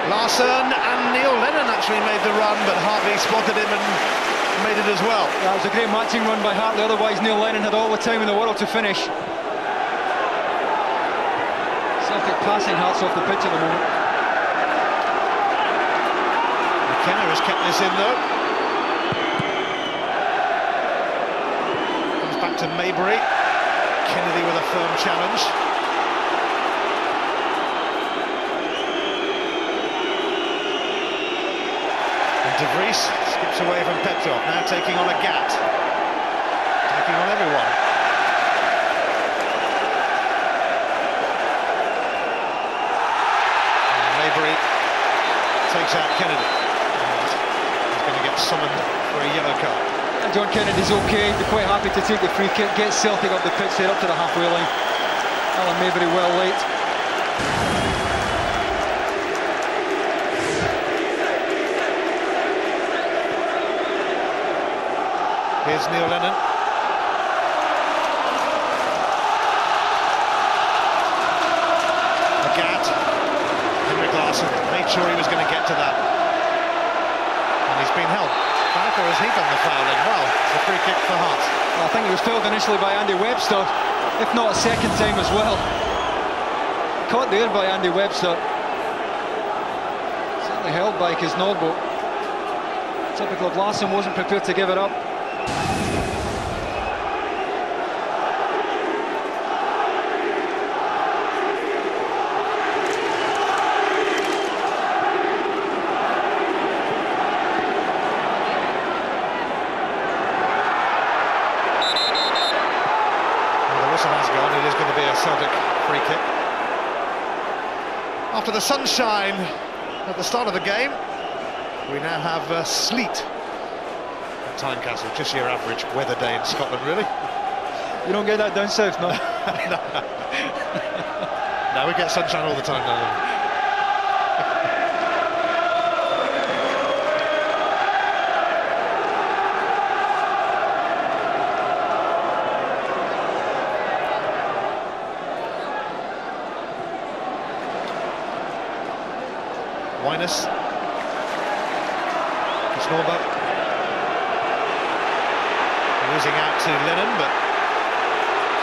Larsson and Neil Lennon actually made the run, but Hartley spotted him and made it as well. That was a great matching run by Hartley, otherwise Neil Lennon had all the time in the world to finish. Celtic passing Hearts off the pitch at the moment. McKenna has kept this in though. Comes back to Maybury. Kennedy with a firm challenge. De Vries skips away from Petrov, now taking on a Gat. Taking on everyone. And Maybury takes out Kennedy. And he's going to get summoned for a yellow card. And John Kennedy's okay, he'd be quite happy to take the free kick, get Celtic up the pitch there, up to the halfway line. Alan Maybury well late. Here's Neil Lennon. A Gat. Henrik Larsson made sure he was going to get to that. And he's been held back, or has he done the foul in? Well, it's a free kick for Hearts. Well, I think he was fouled initially by Andy Webster, if not a second time as well. Caught there by Andy Webster. Certainly held by Kisnorbo. Typical of Larsson, wasn't prepared to give it up. It is going to be a Celtic free kick. After the sunshine at the start of the game, we now have sleet at Tynecastle. Just your average weather day in Scotland, really. You don't get that down south, no? No, we get sunshine all the time down there. Winus. Kisnorbo. Losing out to Lennon, but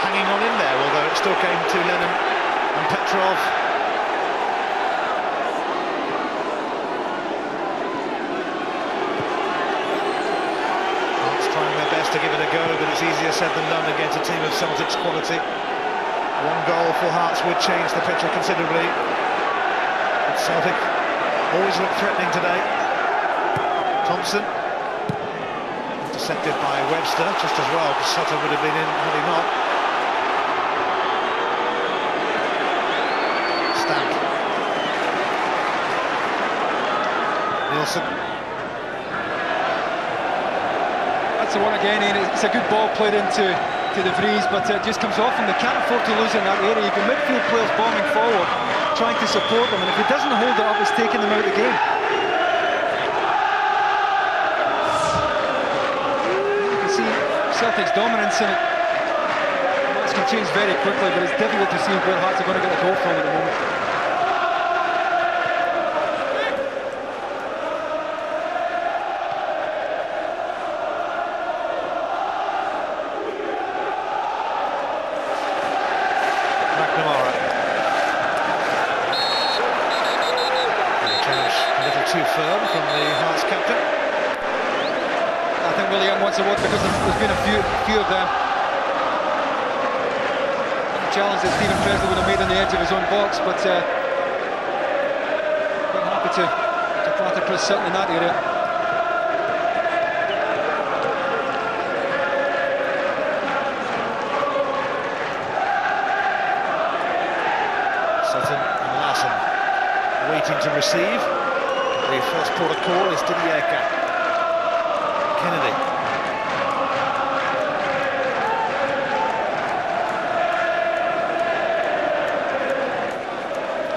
hanging on in there, although it still came to Lennon and Petrov. Hearts trying their best to give it a go, but it's easier said than done against a team of Celtic's quality. One goal for Hearts would change the picture considerably. But Celtic always look threatening today. Thompson intercepted by Webster just as well, because Sutton would have been in had he not. Stamp. Nielsen. That's the one again, Ian. It's a good ball played into De Vries, but it just comes off and they can't afford to lose in that area. You've got midfield players bombing forward, trying to support them, and if he doesn't hold it up, it's taking them out of the game. You can see Celtic's dominance in it. This can change very quickly, but it's difficult to see where Hearts are going to get a goal from at the moment. really in wants a word because there's been a few of them. The challenge that Stephen Presley would have made on the edge of his own box, but quite happy to flatter Chris Sutton in that area. Sutton and Larson waiting to receive. The first port of call is Didier Kennedy.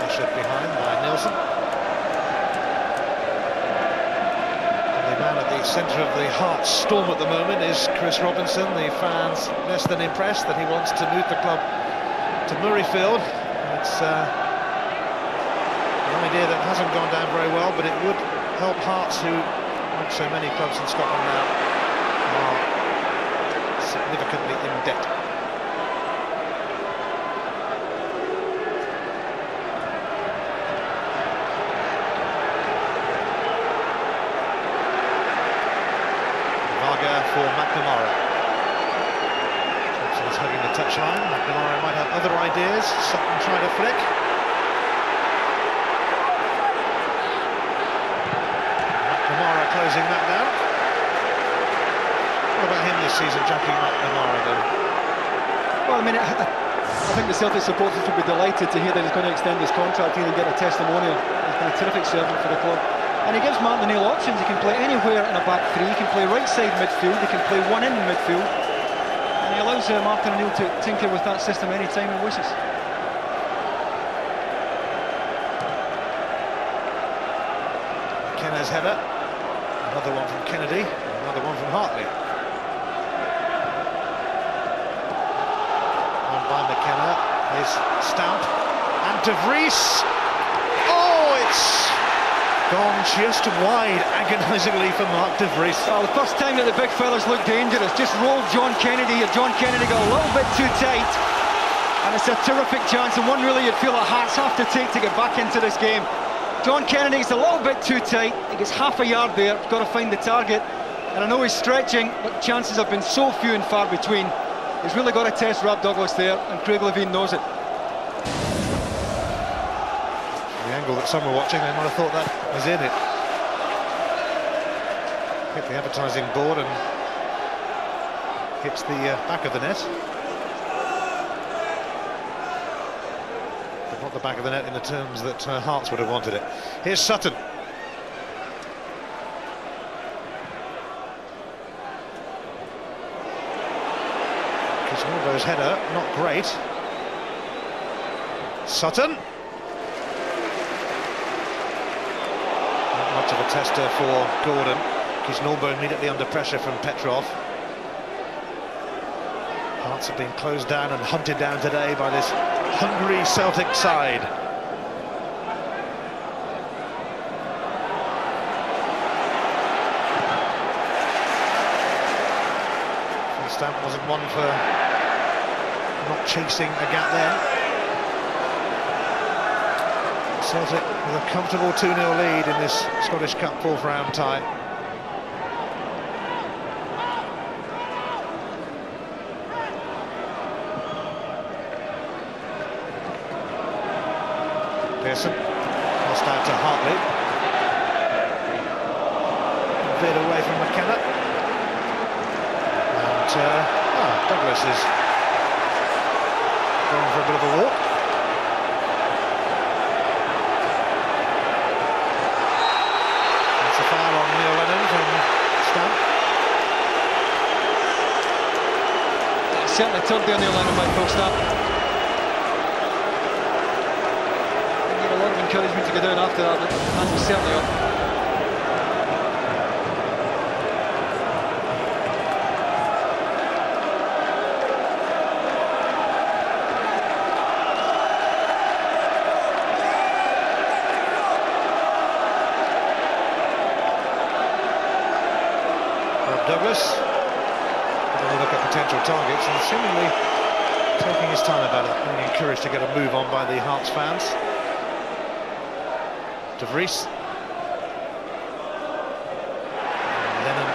Ushered behind by Nielsen. And the man at the centre of the Hearts storm at the moment is Chris Robinson. The fans less than impressed that he wants to move the club to Murrayfield. It's an idea that hasn't gone down very well, but it would help Hearts, who, like so many clubs in Scotland now, are significantly in debt. Varga for McNamara. Thompson's hugging the touchline. McNamara might have other ideas. Sutton tried a flick. McNamara closing that down. What about him this season, Jackie McNamara, then? Well, I mean, I think the Celtic supporters will be delighted to hear that he's going to extend his contract here and get a testimonial. He's been a terrific servant for the club. And he gives Martin O'Neill options. He can play anywhere in a back three. He can play right side midfield. He can play one in midfield. And he allows Martin O'Neill to tinker with that system anytime he wishes. McKenna's header. Another one from Kennedy. Another one from Hartley. One by McKenna. His stamp. And De Vries. Oh, it's gone just wide, agonisingly, for Mark De Vries. Well, the first time that the big fellas looked dangerous, just rolled John Kennedy, and John Kennedy got a little bit too tight. And it's a terrific chance, and one really you'd feel that Hearts have to take to get back into this game. John Kennedy's a little bit too tight. He gets half a yard there, got to find the target. And I know he's stretching, but chances have been so few and far between. He's really got to test Rob Douglas there, and Craig Levein knows it. The angle that some were watching, they might have thought that was in it. Hit the advertising board and hits the back of the net. But not the back of the net in the terms that Hearts would have wanted it. Here's Sutton. Kisnorbo's header, not great. Sutton. Much of a tester for Gordon. Kisnorbo immediately under pressure from Petrov. Hearts have been closed down and hunted down today by this hungry Celtic side. Stamp wasn't one for not chasing a gap then. Celtic with a comfortable 2-0 lead in this Scottish Cup fourth round tie. Pearson lost out to Hartley. Veered away from McKenna. And Douglas is going for a bit of a walk. That's a foul on Neil Lennon from Stamp. Certainly turned there, Neil Lennon by full stop. Need a lot of encouragement to go down after that, but the hands were certainly up. Douglas having a look at potential targets and seemingly taking his time about it, being encouraged to get a move on by the Hearts fans. De Vries. Lennon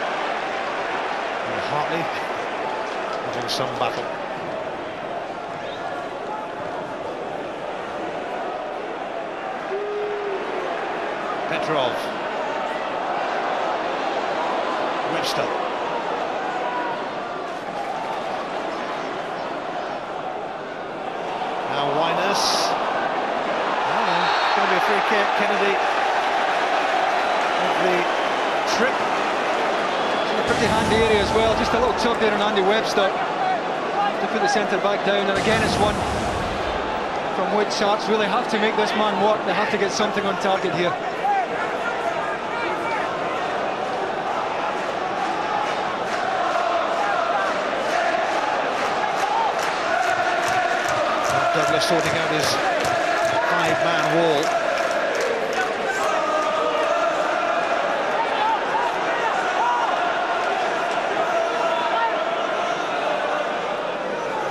Hartley having some battle. Petrov. Webster. Now Winers. It's going to be a free kick. Kennedy with the trip. It's a pretty handy area as well. Just a little tug there on Andy Webster to put the centre back down. And again, it's one from which Hearts really have to make this man work. They have to get something on target here. Douglas sorting out his five-man wall.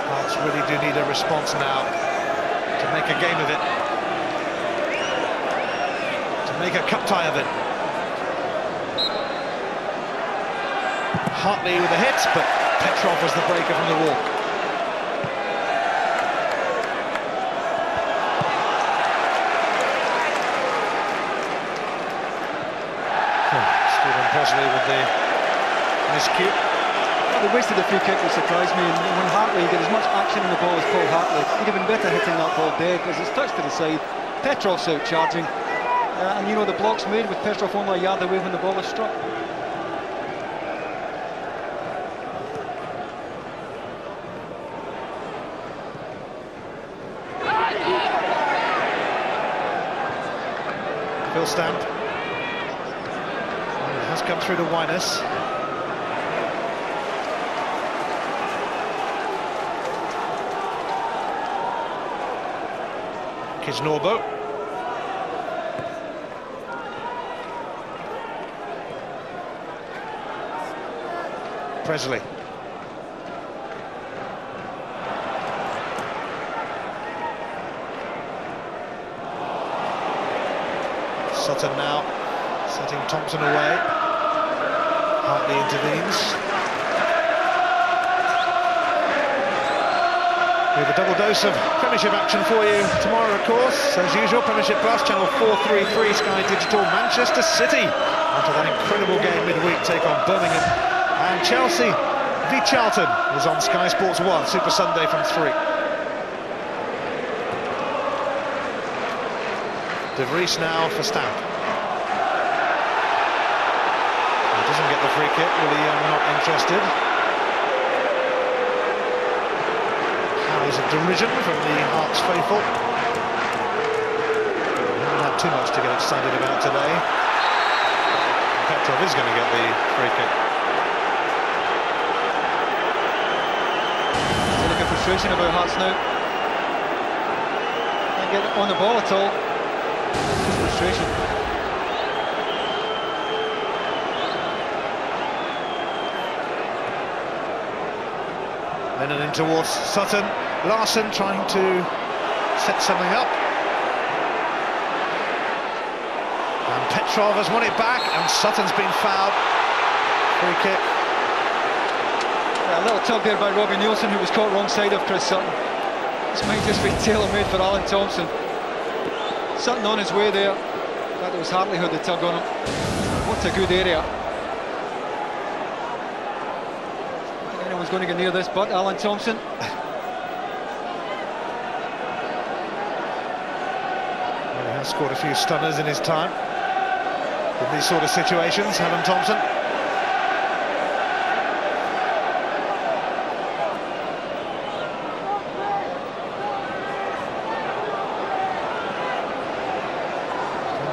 Hearts really do need a response now to make a game of it, to make a cup tie of it. Hartley with a hit, but Petrov was the breaker from the wall. Possibly with the miscue. Well, they wasted a free kick, which surprised me. And when Hartley get as much action in the ball as Paul Hartley, he'd have been better hitting that ball dead, as it's touched to the side. Petrov's out charging, and you know the block's made with Petrov only a yard away when the ball is struck. Phil Stamp. Has come through to Winers. Kisnorbo. Presley. Sutton now setting Thompson away. Hartley intervenes. We have a double dose of Premiership action for you tomorrow, of course. As usual, Premiership Plus, channel 433, Sky Digital. Manchester City, after that incredible game midweek, take on Birmingham. And Chelsea v Charlton is on Sky Sports 1, Super Sunday from 3. De Vries now for Stamp. Doesn't get the free kick, really not interested. Howls of derision from the Hearts faithful. Haven't had too much to get excited about today. Petrov is going to get the free kick. There's a look of frustration about Hearts now. Can't get on the ball at all. Just frustration. Lennon in towards Sutton. Larson trying to set something up. And Petrov has won it back, and Sutton's been fouled. Free kick. Yeah, a little tug there by Robbie Nielsen, who was caught wrong side of Chris Sutton. This might just be tailor-made for Alan Thompson. Sutton on his way there. In fact, it was Hartley who had the tug on him. What a good area. Anyone's going to get near this but Alan Thompson. Well, he has scored a few stunners in his time in these sort of situations, Alan Thompson.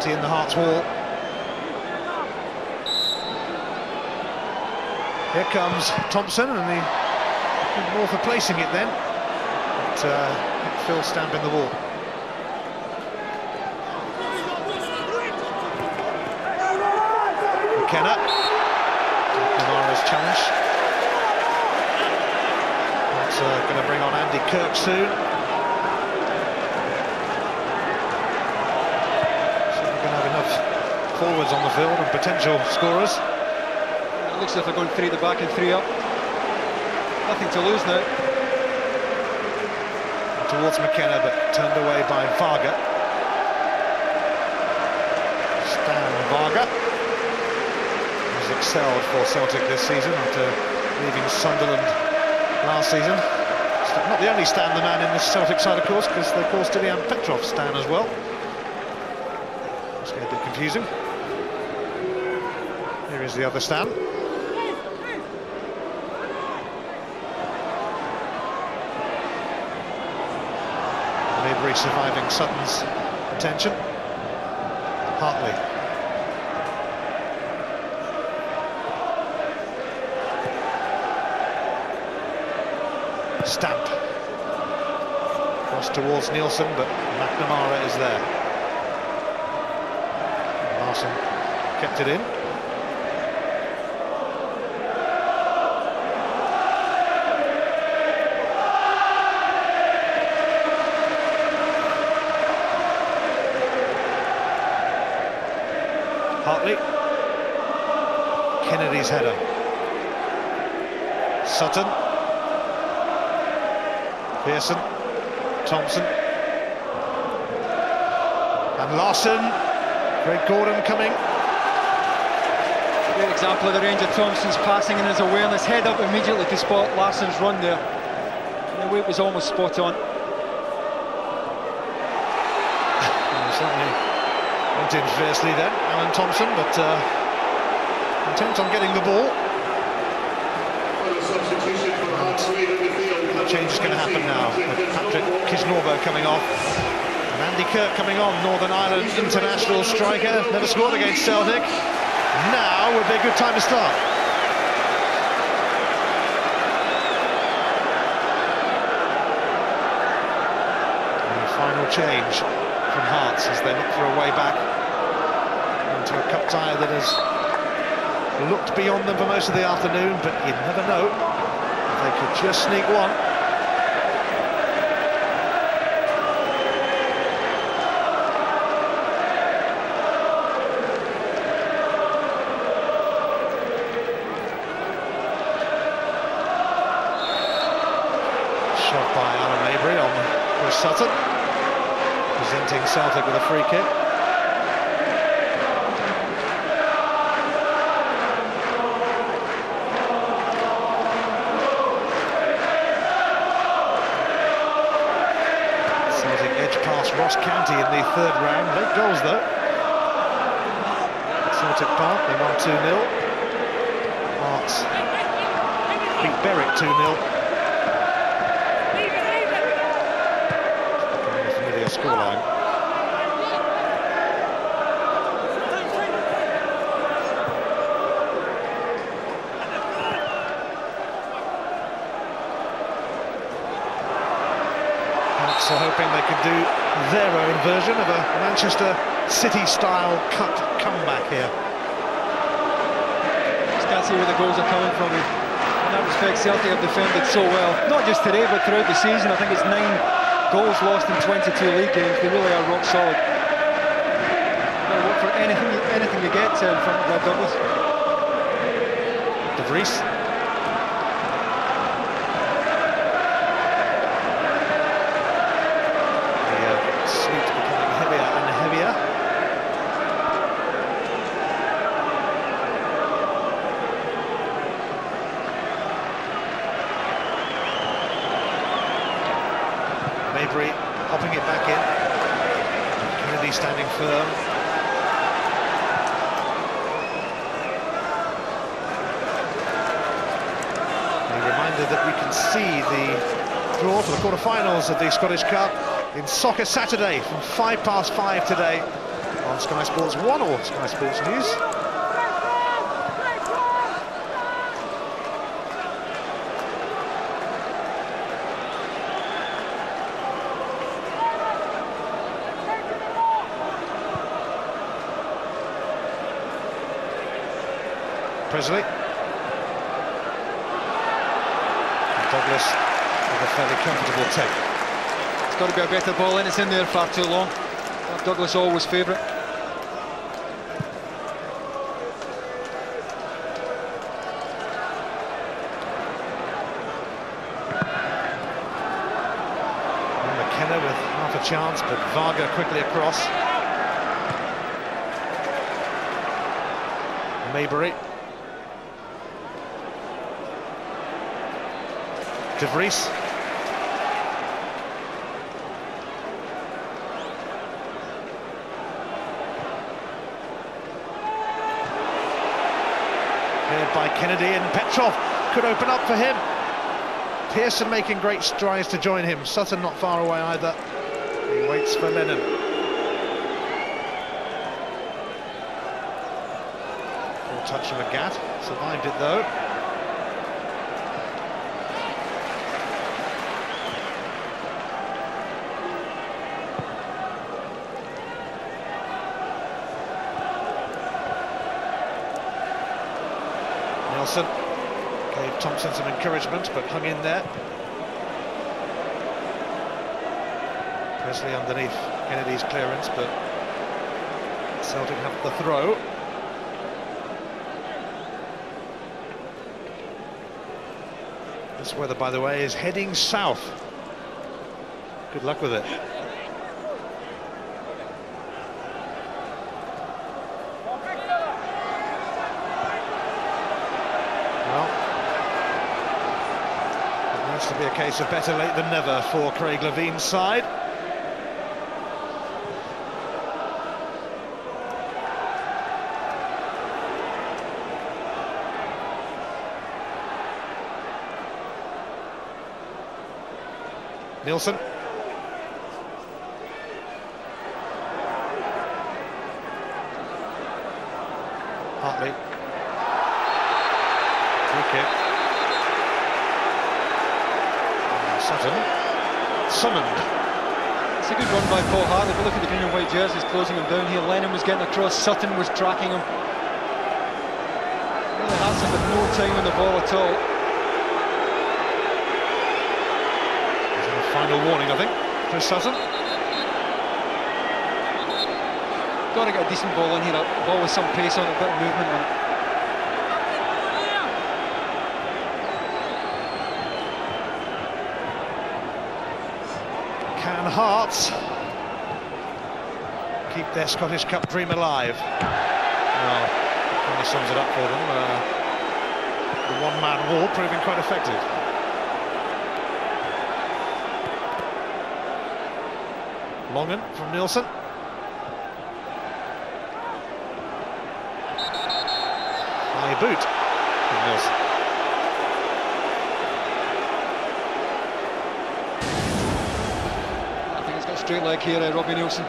In the Hearts wall. Here comes Thompson, and the more for placing it then. But Phil Stamp in the wall. McKenna. Kamara's challenge. That's going to bring on Andy Kirk soon. Forwards on the field and potential scorers. It looks as if they're going 3 at the back and 3 up. Nothing to lose now. Towards McKenna, but turned away by Varga. Stan Varga has excelled for Celtic this season after leaving Sunderland last season. Not the only Stan the man in this Celtic side, of course, because of course Dejan Petrov Stan as well. It's getting a bit confusing. Here is the other Stan. Mabry surviving Sutton's attention. Hartley. Stamp. Cross towards Nielsen, but McNamara is there. Larson kept it in. Hartley. Kennedy's header. Sutton. Pearson. Thompson. And Larson. Greg Gordon coming. Great example of the range of Thompson's passing and his awareness. Head up immediately to spot Larson's run there. And the weight was almost spot on. Certainly went in fiercely then, Alan Thompson, but intent on getting the ball. That change is going to happen now, with Patrick Kisnorbo coming off. And Andy Kirk coming on, Northern Ireland international striker, never scored against Celtic. Now would be a good time to start. And the final change from Hearts as they look for a way back into a cup tie that has looked beyond them for most of the afternoon, but you never know if they could just sneak one. Shot by Alan Mabry on Chris Sutton, presenting Celtic with a free kick. Celtic edge past Ross County in the third round. Late goals though. Celtic Park, they won 2-0. Hearts beat Berwick 2-0. Scoreline. Hearts are hoping they could do their own version of a Manchester City-style cut comeback here. Just can't see where the goals are coming from. In that respect, Celtic have defended so well, not just today but throughout the season. I think it's 9 goals lost in 22 league games. They really are rock solid. They'll look for anything you get in front of Brad Douglas. De Vries. The sweep becoming heavier and heavier. Mabry popping it back in. Kennedy standing firm. A reminder that we can see the draw for the quarter-finals of the Scottish Cup in Soccer Saturday from 5:05 today on Sky Sports 1 or Sky Sports News. Presley. Douglas with a fairly comfortable take. It's got to be a better ball in, it's in there far too long. Douglas always favourite. a chance, but Varga quickly across. Maybury. De Vries. Cleared by Kennedy, and Petrov could open up for him. Pearson making great strides to join him. Sutton not far away either. He waits for Lennon. Full touch from Agat. Survived it though. Nelson gave Thompson some encouragement, but hung in there. Presley underneath Kennedy's clearance, but Celtic have the throw. This weather, by the way, is heading south. Good luck with it. To be a case of better late than never for Craig Levine's side. Nielsen. Hartley. Free kick. Sutton. Summoned. It's a good run by Paul Hartley, but look at the green and white jerseys closing him down here. Lennon was getting across, Sutton was tracking him. Really Hansen with no time on the ball at all. There's a final warning, I think, for Sutton. Got to get a decent ball in here, a ball with some pace on it, a bit of movement on it. Can Hearts keep their Scottish Cup dream alive? Well, that kind of sums it up for them. The one-man wall proving quite effective. Longan from Nielsen. High boot from Nielsen. Straight leg here, Robbie Nielsen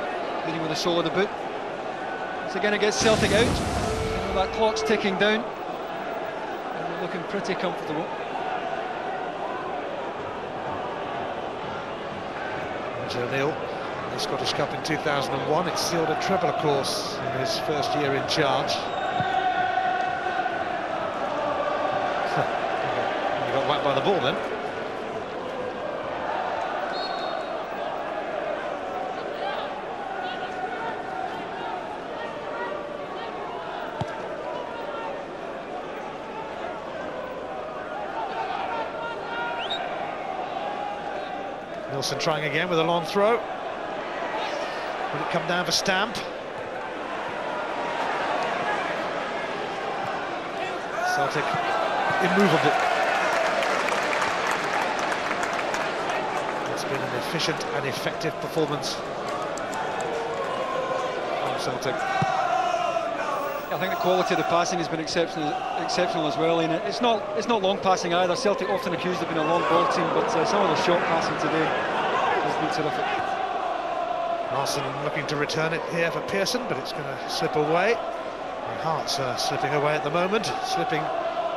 leading with the sole of the boot. It's again against Celtic out. That clock's ticking down. And they're looking pretty comfortable. Roger O'Neill, the Scottish Cup in 2001. It sealed a treble, of course, in his first year in charge. He got whacked by the ball then. Nielsen trying again with a long throw. Will it come down for Stamp? Celtic immovable. It's been an efficient and effective performance from Celtic. I think the quality of the passing has been exceptional as well. And it's not long passing either. Celtic often accused of being a long ball team, but some of the short passing today has been terrific. Larson looking to return it here for Pearson, but it's going to slip away. And Hearts are slipping away at the moment, slipping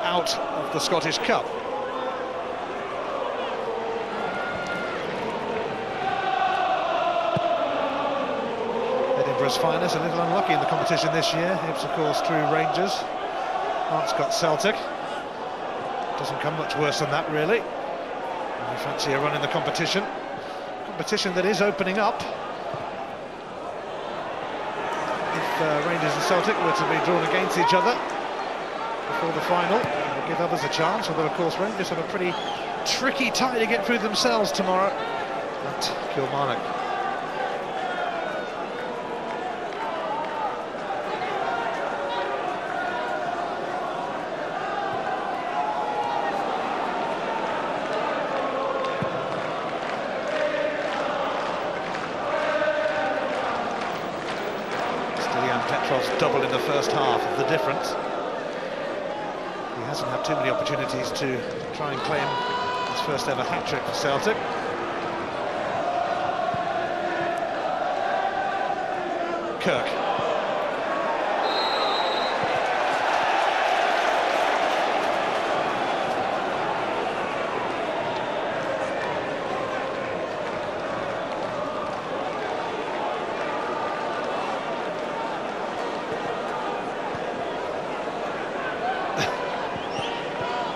out of the Scottish Cup. Edinburgh's finest, a little unlucky in the competition this year. Hibs, of course, through Rangers. Hearts got Celtic. Doesn't come much worse than that, really. And you fancy a run in the competition. Competition that is opening up. If Rangers and Celtic were to be drawn against each other before the final, it would give others a chance. Although, of course, Rangers have a pretty tricky tie to get through themselves tomorrow at Kilmarnock. double in the first half of the difference. He hasn't had too many opportunities to try and claim his first ever hat-trick for Celtic. Kirk.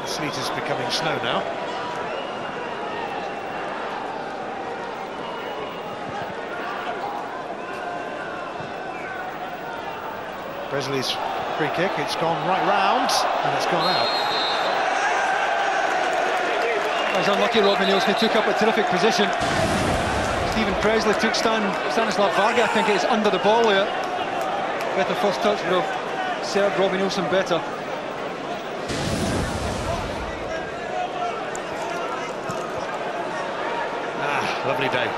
The sleet is becoming snow now. Bresley's free kick, it's gone right round, and it's gone out. That was unlucky, Rob Nielsen. He took up a terrific position. Stephen Presley took Stanislav Varga, I think it is, under the ball there. Better first touch would have served Robbie Nielsen better. Lovely day.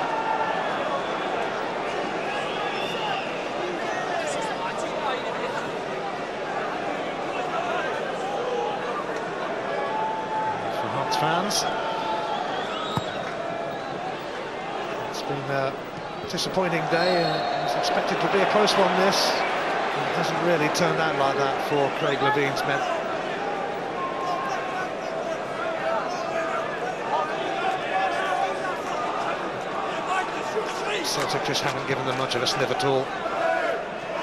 For Hearts fans, it's been a disappointing day. It was expected to be a close one, this. It hasn't really turned out like that for Craig Levine's men. Celtic just haven't given them much of a sniff at all.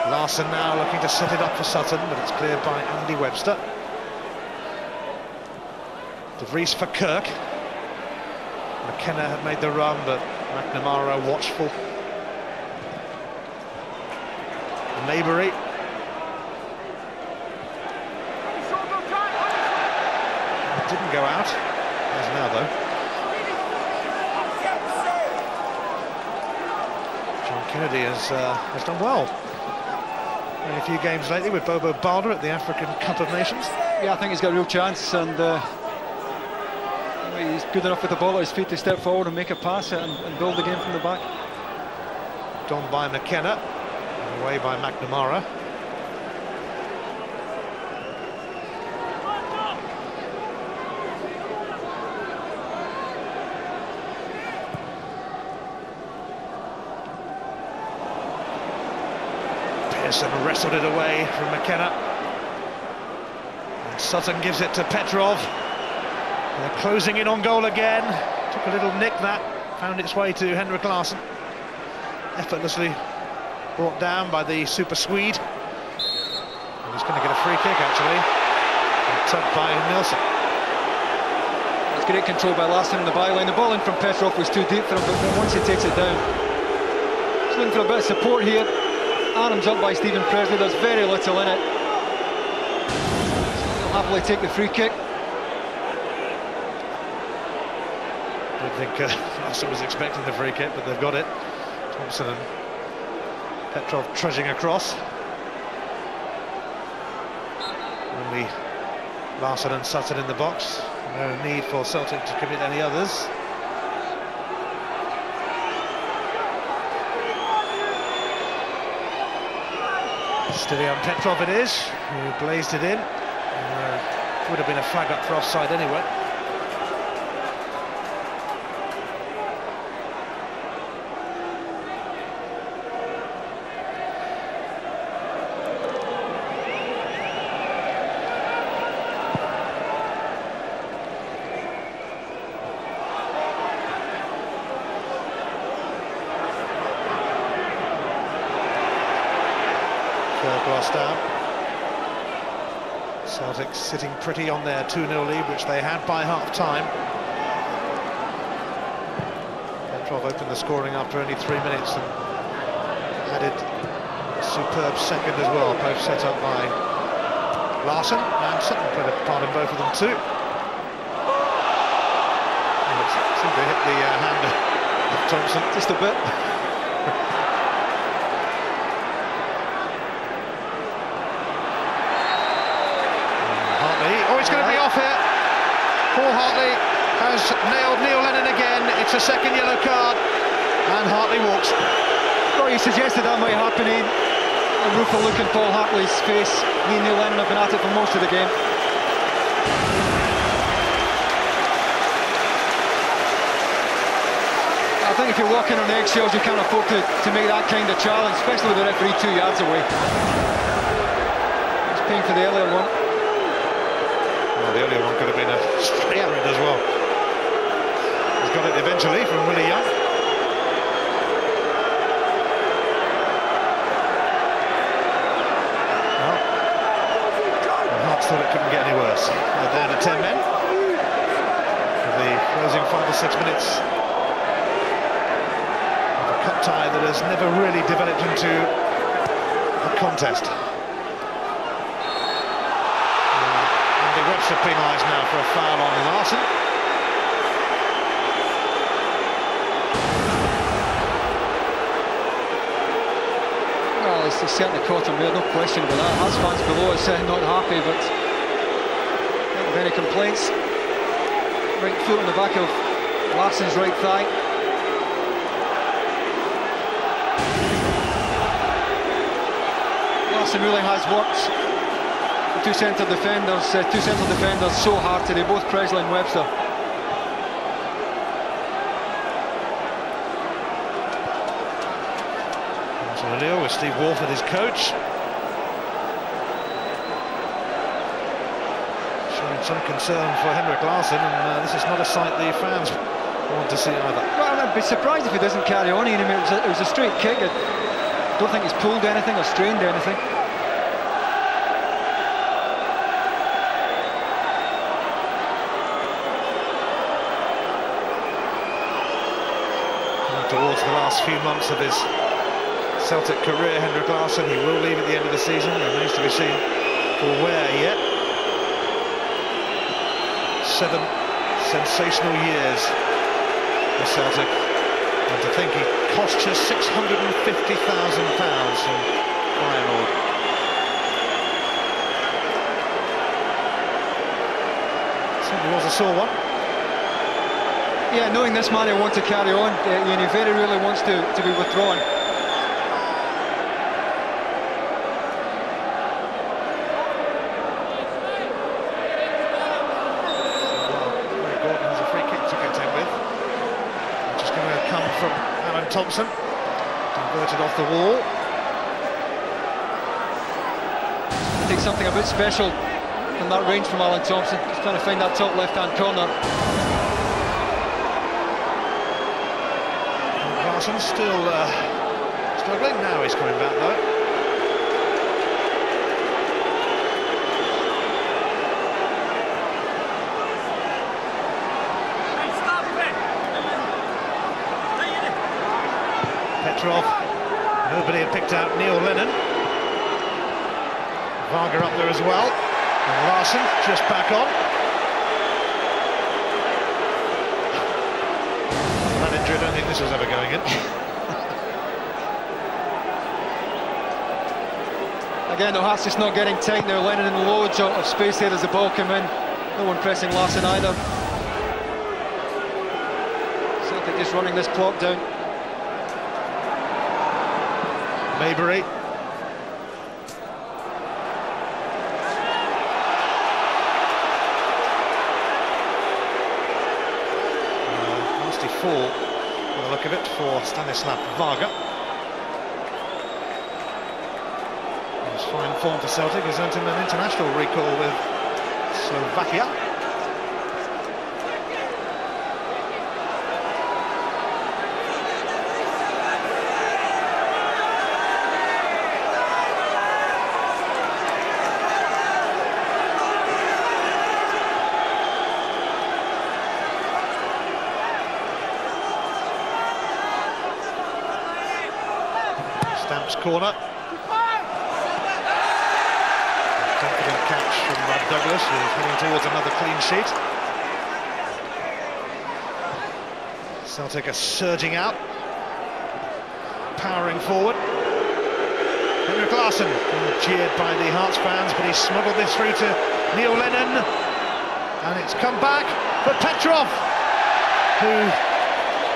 Larson now looking to set it up for Sutton, but it's cleared by Andy Webster. De Vries for Kirk. McKenna had made the run, but McNamara watchful. Maybury. It didn't go out. As now, though. Kennedy has done well in a few games lately with Bobo Balder at the African Cup of Nations. Yeah, I think he's got a real chance, and he's good enough with the ball at his feet to step forward and make a pass and build the game from the back. Done by McKenna, and away by McNamara. Pearson wrestled it away from McKenna. And Sutton gives it to Petrov. They're closing in on goal again. Took a little nick that, found its way to Henrik Larsson. Effortlessly brought down by the Super Swede. And he's going to get a free kick, actually. And tugged by Nilsson. It's great control by Larsson in the byline. The ball in from Petrov was too deep for him, but once he takes it down, he's looking for a bit of support here. Arms up by Stephen Presley, there's very little in it. He'll happily take the free kick. I don't think Larsson was expecting the free kick, but they've got it. Thompson and Petrov trudging across. Only Larsson and Sutton in the box. No need for Celtic to commit any others. Stilian Petrov it is, who blazed it in. Would have been a flag up for offside anyway. Lost out. Celtic sitting pretty on their 2-0 lead, which they had by half-time. Petrov opened the scoring after only 3 minutes and added a superb second as well, both set up by Larsson and Sutton played a part in both of them too. And it seemed to hit the hand of Thompson just a bit. Paul Hartley has nailed Neil Lennon again. It's a second yellow card, and Hartley walks. Well, you suggested that might happen. He a rueful look in Paul Hartley's face. He and Neil Lennon have been at it for most of the game. I think if you're walking on eggshells, you can't afford to make that kind of challenge, especially with the referee 2 yards away. He's paying for the earlier one. Well, the earlier one could have been a straight red as well. He's got it eventually from Willie Young. Well, the Hearts thought it couldn't get any worse. They're down to 10 men for the closing 5 or 6 minutes. Cup tie that has never really developed into a contest. Andy Webster penalised now for a foul on Larson. Well, he's certainly caught him there, no question about that. Hearts fans below us not happy, but don't have any complaints. Right foot on the back of Larson's right thigh. Larson really has worked the two centre defenders so hard today, both Presley and Webster. Earlier with Steve Walford, his coach, showing some concern for Henrik Larsson, and this is not a sight the fans want to see either. Well, I'd be surprised if he doesn't carry on. It was a straight kick. I don't think he's pulled anything or strained anything. Towards the last few months of his Celtic career, Henrik Larsson, he will leave at the end of the season. Remains to be seen for where yet. 7 sensational years for Celtic, and to think he cost you £650,000 from Feyenoord. Certainly was a sore one. Yeah, knowing this man will want to carry on, and he very really wants to be withdrawn. Thompson, diverted off the wall. I think something a bit special from that range from Alan Thompson. Just trying to find that top left-hand corner. Larsson still struggling. Now he's coming back though. Nobody had picked out Neil Lennon. Varga up there as well. And Larsson just back on. That injury, I don't think this was ever going in. Again, the Hearts just not getting tight now. Lennon in loads of space there as the ball came in. No one pressing Larsson either. Celtic just running this clock down. Maybury. Nasty fall, by the look of it, for Stanislav Varga. His fine form for Celtic has earned him an international recall with Slovakia. Corner. Confident catch from Brad Douglas, who's heading towards another clean sheet. Celtic are surging out, powering forward. Henrik Larsson, jeered by the Hearts fans, but he smuggled this through to Neil Lennon, and it's come back for Petrov, who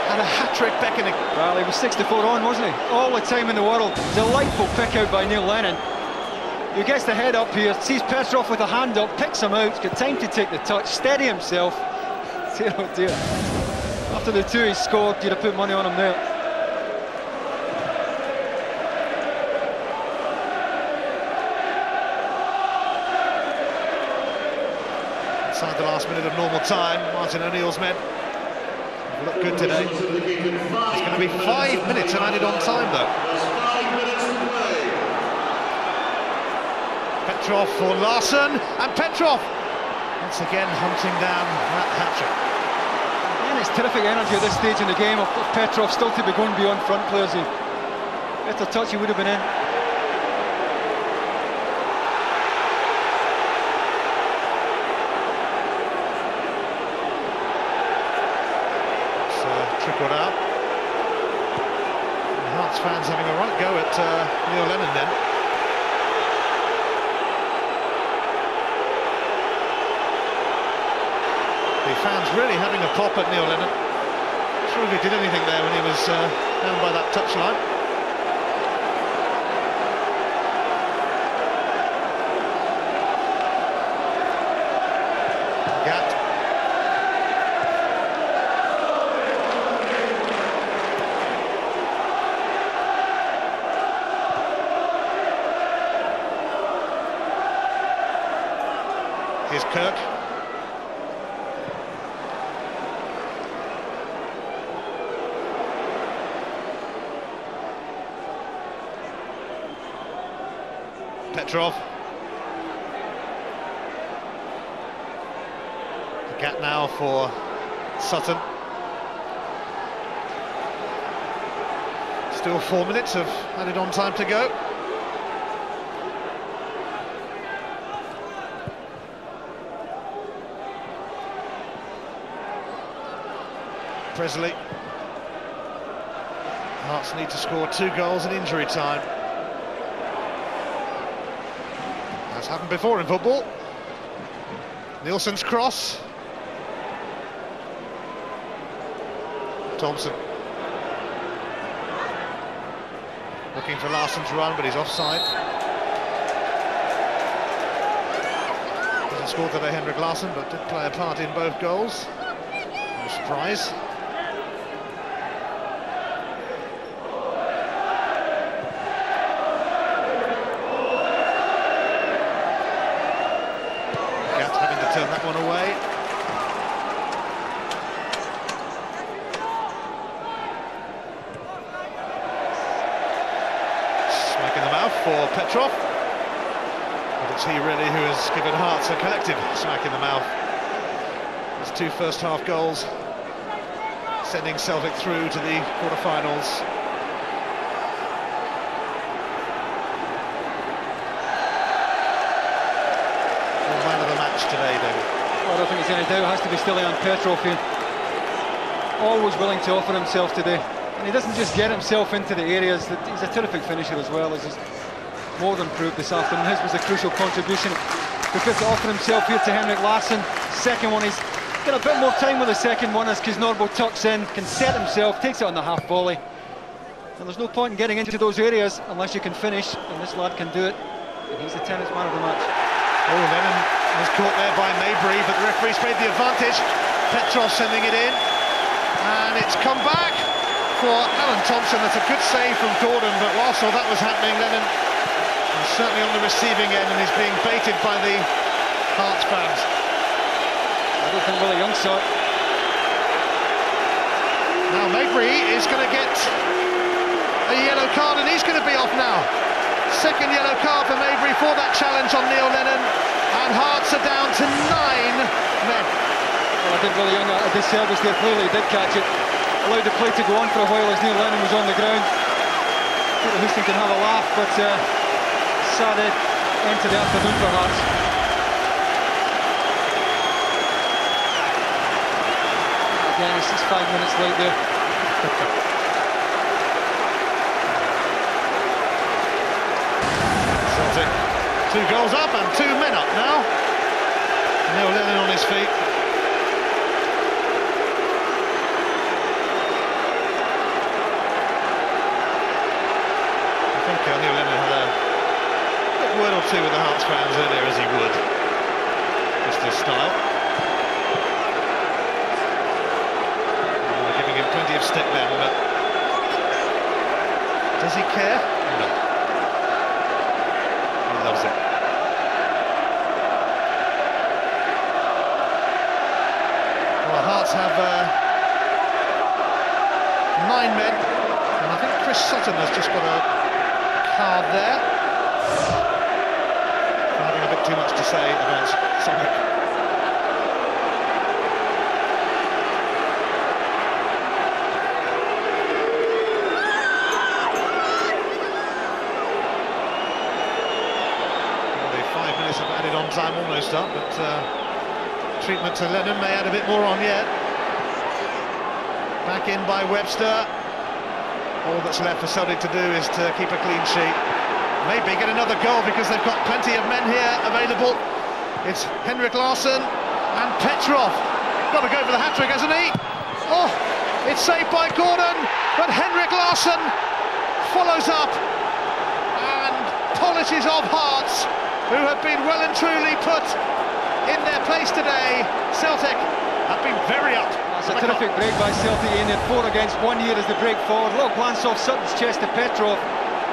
and a hat-trick beckoning. Well, he was 64 on, wasn't he? All the time in the world. Delightful pick out by Neil Lennon. He gets the head up here, sees Petrov with a hand up, picks him out, got time to take the touch, steady himself. Dear, oh dear. After the two he scored, you'd have put money on him there. Inside the last minute of normal time, Martin O'Neill's men look good today. It's going to be 5 minutes of added on time though. Petrov for Larsson, and Petrov once again hunting down that hat-trick. And it's terrific energy at this stage in the game of Petrov still to be going beyond front players. Better touch he would have been in. Trickled out. And Hearts fans having a right go at Neil Lennon then. The fans really having a pop at Neil Lennon. Not sure if he did anything there when he was down by that touchline. Gat. Here's Kirk. Petrov. The gap now for Sutton. Still 4 minutes of added on time to go. Presley. Hearts need to score 2 goals in injury time. That's happened before in football. Nielsen's cross. Thompson. Looking for Larsson to run, but he's offside. Hasn't scored today, Henrik Larsson, but did play a part in both goals. No surprise. Turn that one away. Smack in the mouth for Petrov. But it's he really who has given Hearts a collective smack in the mouth. His 2 first-half goals, sending Celtic through to the quarter-finals. Today, David. Well, I don't think there's any doubt. It has to be Stilian Petrov here. Always willing to offer himself today, and he doesn't just get himself into the areas. He's a terrific finisher as well, as he's more than proved this afternoon. His was a crucial contribution. Because to offer himself here to Henrik Larsson. Second one, he's got a bit more time with the second one as Kisnorbo tucks in, can set himself, takes it on the half volley. And there's no point in getting into those areas unless you can finish, and this lad can do it. And he's the tennis man of the match. Oh, Lennon was caught there by Mabry, but the referee's made the advantage. Petrov sending it in, and it's come back for Alan Thompson. That's a good save from Gordon, but whilst all that was happening, Lennon was certainly on the receiving end and is being baited by the Hearts fans. I don't think Willie Young saw it. Now Mabry is going to get a yellow card, and he's going to be off now. Second yellow card for Mabry for that challenge on Neil Lennon, and Hearts are down to 9 men. Well, I did Willie Young a disservice there. Clearly he did catch it. Allowed the play to go on for a while as Neil Lennon was on the ground. Peter Houston can have a laugh, but sad end to the afternoon for Hearts. Again, it's just 5 minutes late there. Celtic, 2 goals up and 2 men up now. Neil Lennon on his feet. style. They're giving him plenty of stick then, but does he care? No. He loves it. Well, Hearts have 9 men, and I think Chris Sutton has just got a card there. Having a bit too much to say about Celtic. The 5 minutes have added on time almost up, but treatment to Lennon may add a bit more on yet. Back in by Webster. All that's left for Celtic to do is to keep a clean sheet. Maybe get another goal because they've got plenty of men here available. It's Henrik Larsson and Petrov. Got to go for the hat-trick, hasn't he? Oh, it's saved by Gordon, but Henrik Larsson follows up and polishes off Hearts, who have been well and truly put in their place today. Celtic have been very up. That's a terrific break by Celtic, and 4 against 1 here as they break forward. Little glance off Sutton's chest to Petrov.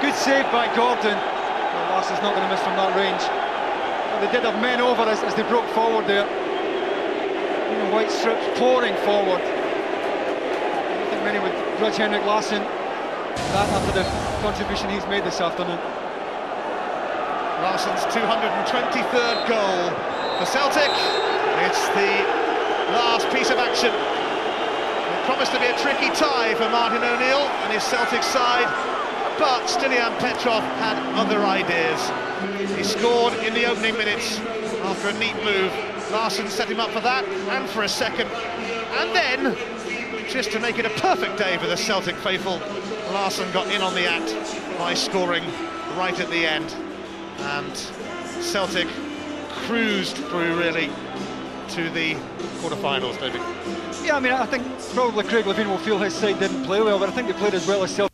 Good save by Gordon. Well, Larsson's not going to miss from that range. But they did have men over as they broke forward there. You know, white strips pouring forward. I don't think many would grudge Henrik Larsson that after the contribution he's made this afternoon. Larsson's 223rd goal for Celtic. It's the last piece of action. It promised to be a tricky tie for Martin O'Neill and his Celtic side, but Stilian Petrov had other ideas. He scored in the opening minutes after a neat move. Larsson set him up for that and for a second, and then, just to make it a perfect day for the Celtic faithful, Larsson got in on the act by scoring right at the end, and Celtic cruised through really to the quarter-finals, David. Yeah, I mean, I think probably Craig Levein will feel his side didn't play well, but I think they played as well as Celtic.